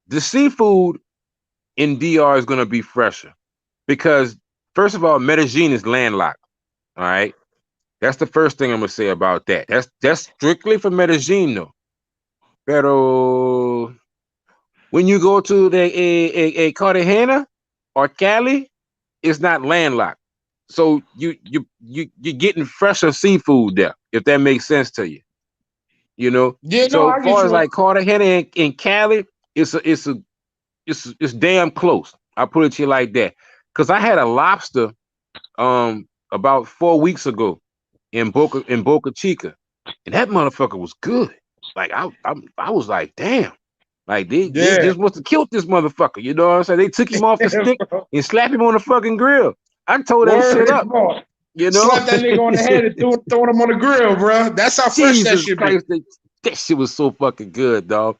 the seafood in DR is gonna be fresher because first of all, Medellin is landlocked. All right. That's the first thing I'm gonna say about that. That's strictly for Medellin, though. Pero when you go to a Cartagena or Cali, it's not landlocked. So you're getting fresher seafood there, if that makes sense to you. You know. Yeah, no, So I get far as you. like Cartagena and Cali, it's damn close. I put it to you like that. Cause I had a lobster about 4 weeks ago in Boca Chica, and that motherfucker was good. Like I was like, damn, like they Yeah. just must have killed this motherfucker. You know what I'm saying? They took him off the stick and slapped him on the fucking grill. I tore that shit Word, up. boy. You know, Slap that nigga on the head and throw him on the grill, bro. That's how fresh that Jesus should be. Christ, that shit was so fucking good, dog.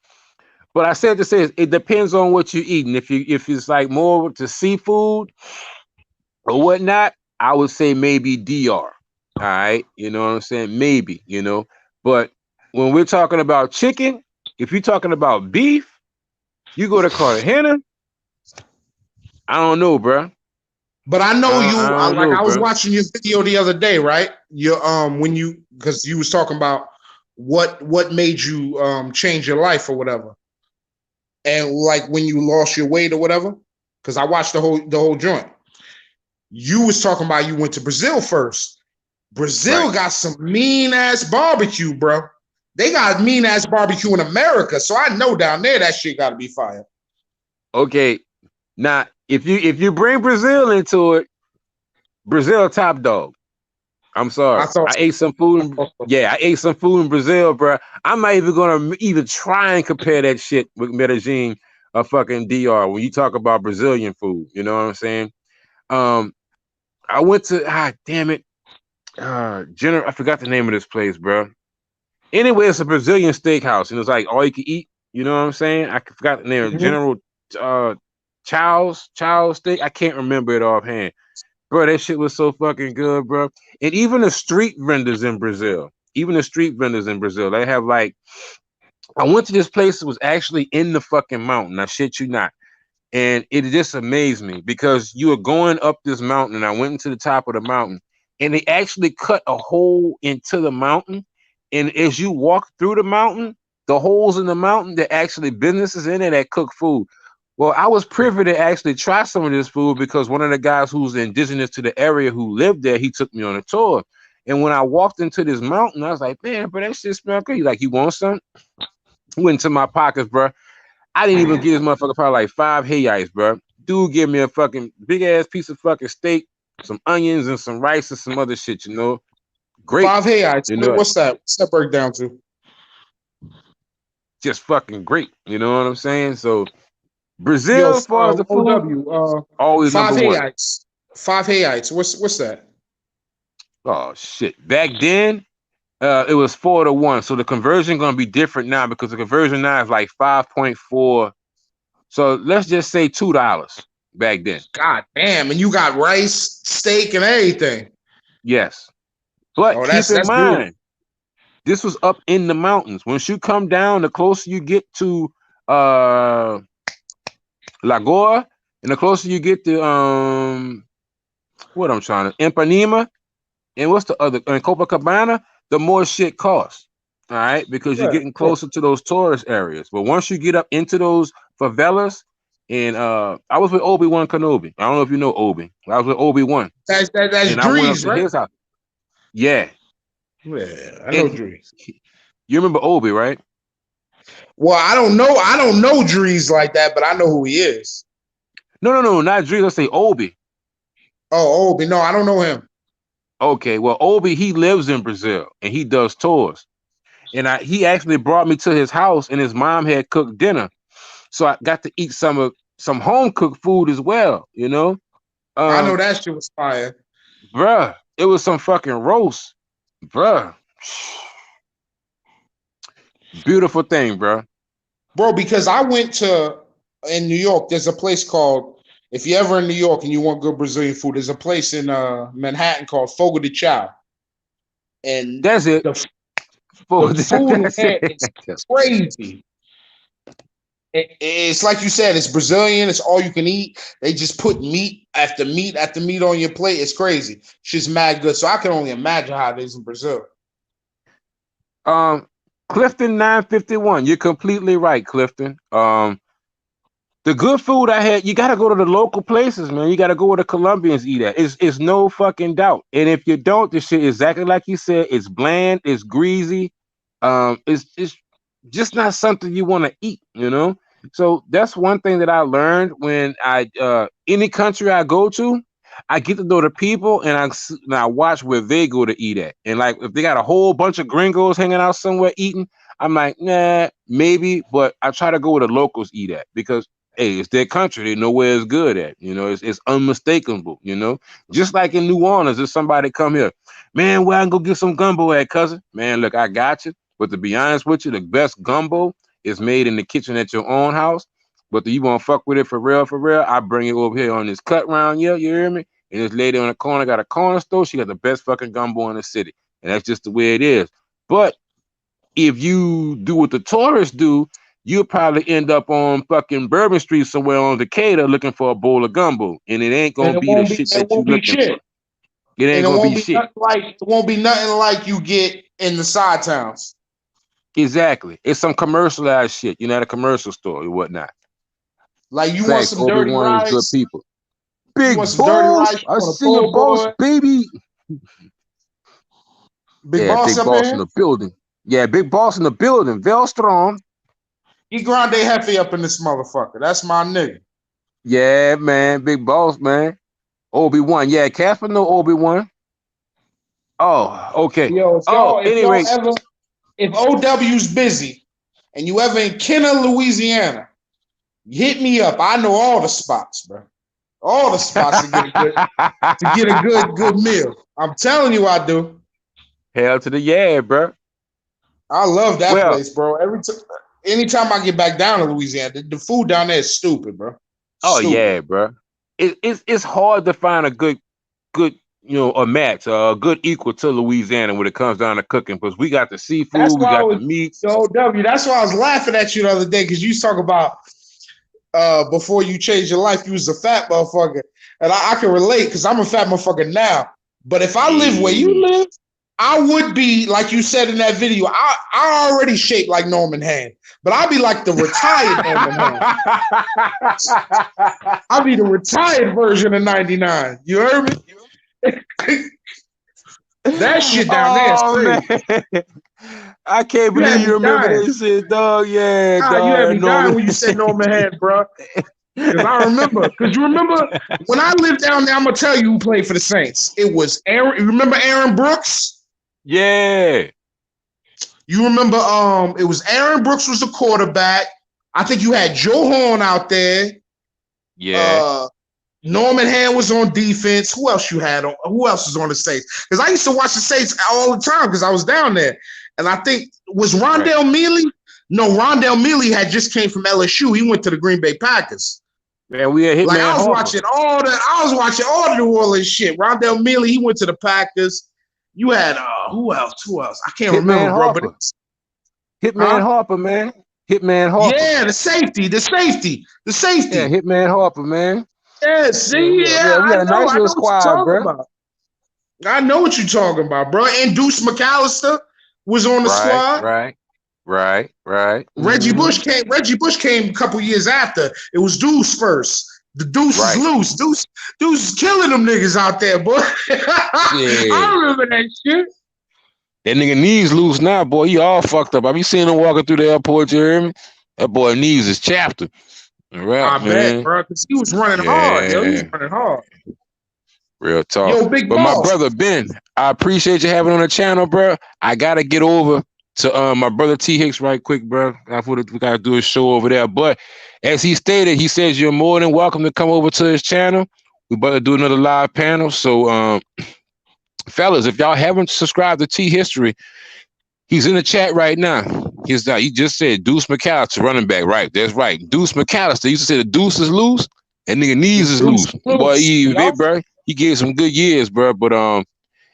But I said to say it depends on what you're eating. If it's like more to seafood or whatnot, I would say maybe DR. All right, you know what I'm saying? Maybe, But when we're talking about chicken, if you're talking about beef, you go to Cartagena. I don't know, bro. But I know I you. don't Like know, I was bro. watching your video the other day, right? Your when you because you was talking about what made you change your life or whatever, and like when you lost your weight or whatever. Because I watched the whole joint. You was talking about you went to Brazil first. Brazil Right. got some mean ass barbecue, bro. They got mean ass barbecue in America, so I know down there that shit got to be fire. Okay. Now, if you bring Brazil into it, Brazil top dog. I'm I sorry. thought, I ate some food. Yeah, I ate some food in Brazil, bro. I'm not even gonna even try and compare that shit with Medellin or fucking DR. When you talk about Brazilian food, you know what I'm saying? Um, I went to damn it, General. I forgot the name of this place, bro. Anyway, it's a Brazilian steakhouse, and it's like all you can eat. You know what I'm saying? I forgot the name. mhm. General uh, Chow's steak. I can't remember it offhand. Bro, that shit was so fucking good, bro. And even the street vendors in Brazil, they have like, I went to this place that was actually in the fucking mountain. I shit you not. And it just amazed me because you were going up this mountain, and I went into the top of the mountain, and they actually cut a hole into the mountain. And as you walk through the mountain, the holes in the mountain, there are actually businesses in there that cook food. Well, I was privy to actually try some of this food because one of the guys who's indigenous to the area who lived there, he took me on a tour. And when I walked into this mountain, I was like, man, but that shit smell good. He's like, you want some? Went into my pockets, bro. I didn't even get this motherfucker probably like 5 hay bro. Dude give me a fucking big ass piece of fucking steak, some onions and some rice and some other shit, Great. Five Hayites. You know, What's that? What's that break down to? just fucking great. You know what I'm saying? So Yo, Brazil, as far as the food, OW. always number Five one. Hayites. Five Hayites. What's that? Oh shit. Back then, it was 4 to 1. So the conversion gonna be different now because the conversion now is like 5.4. So let's just say $2 back then. God damn! And you got rice, steak, and everything. Yes. But Oh, keep that's in beautiful. mind, this was up in the mountains. Once you come down, the closer you get to uh Lagoa, and the closer you get to what I'm trying to Ipanema, and what's the other and Copacabana, the more shit costs. All right, because you're Yeah, getting of course. closer to those tourist areas. But once you get up into those favelas, and I was with Obi-Wan Kenobi. I don't know if you know Obi. I was with Obi-Wan, That's and I went up Drees, to right? his house. Yeah, Yeah, I and know Drees. you remember Obi, right? Well, I don't know. I don't know Drees like that, but I know who he is. No, not Drew. Let's say Obi. Oh, Obi. No, I don't know him. Okay, well, Obi, he lives in Brazil and he does tours. And he actually brought me to his house, and his mom had cooked dinner. So I got to eat some home cooked food as well. I know Um, that shit was fire, bruh, it was some fucking roast. Bruh. Beautiful thing, bruh. bro. Because I went to in New York. There's a place called. If you're ever in New York and you want good Brazilian food, there's a place in Manhattan called Fogo de Chao, and That's it. the food in That's there is it. crazy. It's like you said, it's Brazilian. It's all you can eat. They just put meat after meat after meat on your plate. It's crazy. She's mad good. So I can only imagine how it is in Brazil. Um, Clifton 951. You're completely right, Clifton. The good food I had, you gotta go to the local places, man. You gotta go where the Colombians eat at. It's no fucking doubt. And if you don't, this shit exactly like you said, it's bland, it's greasy, it's just not something you want to eat, you know. So that's one thing that I learned when I any country I go to, I get to know the people and and I watch where they go to eat at. And like if they got a whole bunch of gringos hanging out somewhere eating, I'm like, nah, maybe, but I try to go where the locals eat at because hey, it's their country. They know where it's good at. You know, it's unmistakable. You know, just like in New Orleans, if somebody come here, man, where I can go get some gumbo at, cousin? Man, look, I got you. But to be honest with you, the best gumbo is made in the kitchen at your own house. But you want to fuck with it for real, I bring it over here on this cut round here. You hear me? And this lady on the corner got a corner store. She got the best fucking gumbo in the city, and that's just the way it is. But if you do what the tourists do, you'll probably end up on fucking Bourbon Street somewhere on Decatur looking for a bowl of gumbo, and it ain't And gonna be the shit it that you won't be looking for. shit. It And ain't gonna be shit. it won't be nothing like you get in the side towns. Exactly. It's some commercialized shit. You're not a commercial store or whatnot. Like you want Facts. some dirty Obi-Wan is good rice. people. You want Big some dirty boss. rice. You I want a see your po' boss, boy. baby. Big Yeah, boss big up in boss in here. the building. Yeah, big boss in the building. Vel strong. He grande hefe up in this motherfucker. That's my nigga. Yeah, man. Big boss, man. Obi-Wan. Yeah, Casper no Obi-Wan. Oh, okay. Yo, Oh, if y'all anyway, ever, if OW's busy and you ever in Kenner, Louisiana, hit me up. I know all the spots, bro. All the spots to get a good meal. I'm telling you, I do. hell to the yeah, bro. I love that Well, place, bro. Anytime I get back down to Louisiana, the food down there is stupid, bro. oh Stupid. yeah, bro. It's hard to find a good a match, a good equal to Louisiana when it comes down to cooking because we got the That's seafood, we why I got the was meats. yo W. That's why I was laughing at you the other day because you talk about before you changed your life, you was a fat motherfucker, and I can relate because I'm a fat motherfucker now. But if I live where you Hey. live, I would be like you said in that video. I already shaped like Norman Hand, but I'll be like the retired Norman Hand. I'll be the retired version of '99. You heard me? That shit down there is Oh crazy. man. I can't You had believe me you remember dying. this shit, dog. Yeah, Ah, you had dog. me dying Norman. when you said Norman Hand, bro. Because I remember. Because you remember when I lived down there. I'm gonna tell you who played for the Saints. It was Aaron. You remember Aaron Brooks? Yeah. You remember? It was Aaron Brooks was the quarterback. I think you had Joe Horn out there. Yeah. Uh, Norman Hand was on defense. Who else you had on? Who else was on the Saints? Because I used to watch the Saints all the time because I was down there. And I think was Right. Rondell Mealy? No, Rondell Mealy had just came from LSU. He went to the Green Bay Packers. Man, we had Like Hitman Harper. I was watching all the New Orleans shit. Rondell Mealy, he went to the Packers. You had who else? Who else? I can't Hitman remember, bro. But Harper. Hitman huh? Harper, man. Hitman Harper. Yeah, the Yeah, safety. Hitman Harper, man. Yeah, Yeah, see, yeah, we had a nice I little know what you're squad, talking bro. about. I know what you're talking about, bro. And Deuce McAllister was on the Right, squad. right, right. Reggie Bush came a couple years after. It was Deuce first. The Deuce is Right. loose. Deuce is killing them niggas out there, boy. I Shit. remember that shit. That nigga knees loose now, boy. He all fucked up. I be seeing him walking through the airport, you hear me? That boy knees is chapter. Right, I bet, man. bro, because he was running hard, yo. He was Yeah. running hard. Real talk. Yo, big But my boss. brother Ben, I appreciate you having on the channel, bro. I gotta get over to my brother T Hicks right quick, bro. We gotta do a show over there. But as he stated, he says you're more than welcome to come over to his channel. We about to do another live panel. So fellas, if y'all haven't subscribed to T History, he's in the chat right now. He just said Deuce McAllister, running back. Right, that's right. Deuce McAllister. He used to say the deuce is loose and nigga knees is Deuce loose. is Boy, loose. Yup. bro. He gave some good years, bro. But at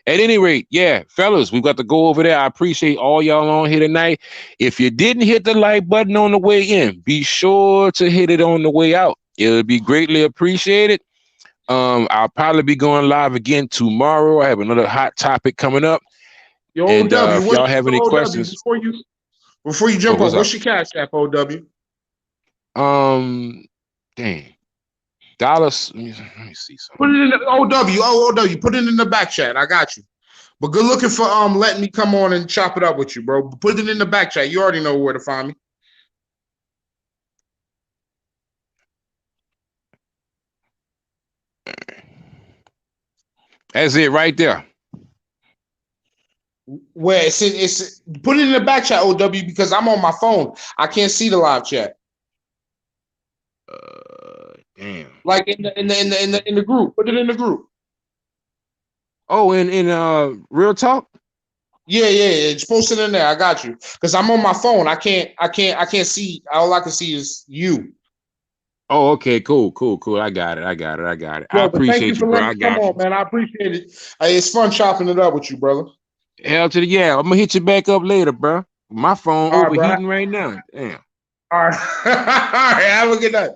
any rate, yeah, fellas, we've got to go over there. I appreciate all y'all on here tonight. If you didn't hit the like button on the way in, be sure to hit it on the way out. It'll be greatly appreciated. I'll probably be going live again tomorrow. I have another hot topic coming up. Yo, And OW, if y'all have any questions, before you jump what's off, up? what's your cash app, OW? Um, Damn. Dollars. Let me see Put something. it in the OW. Put it in the back chat. I got you. But good looking for letting me come on and chop it up with you, bro. Put it in the back chat. You already know where to find me. That's it right there. Where it's put it in the back chat, OW, because I'm on my phone. I can't see the live chat. Damn. Like in the group. Put it in the group. Oh, in real talk. Yeah. It's posted in there. I got you. Because I'm on my phone. I can't see. All I can see is you. Oh, okay, cool. I got it. I Yo, but thank you appreciate you, for bro. letting I me come got you. on, man. I appreciate it. It's fun chopping it up with you, brother. Hell to the yeah. I'm gonna hit you back up later, bro. My phone All right, bro. overheating right now. Damn. All right. All right. Have a good night.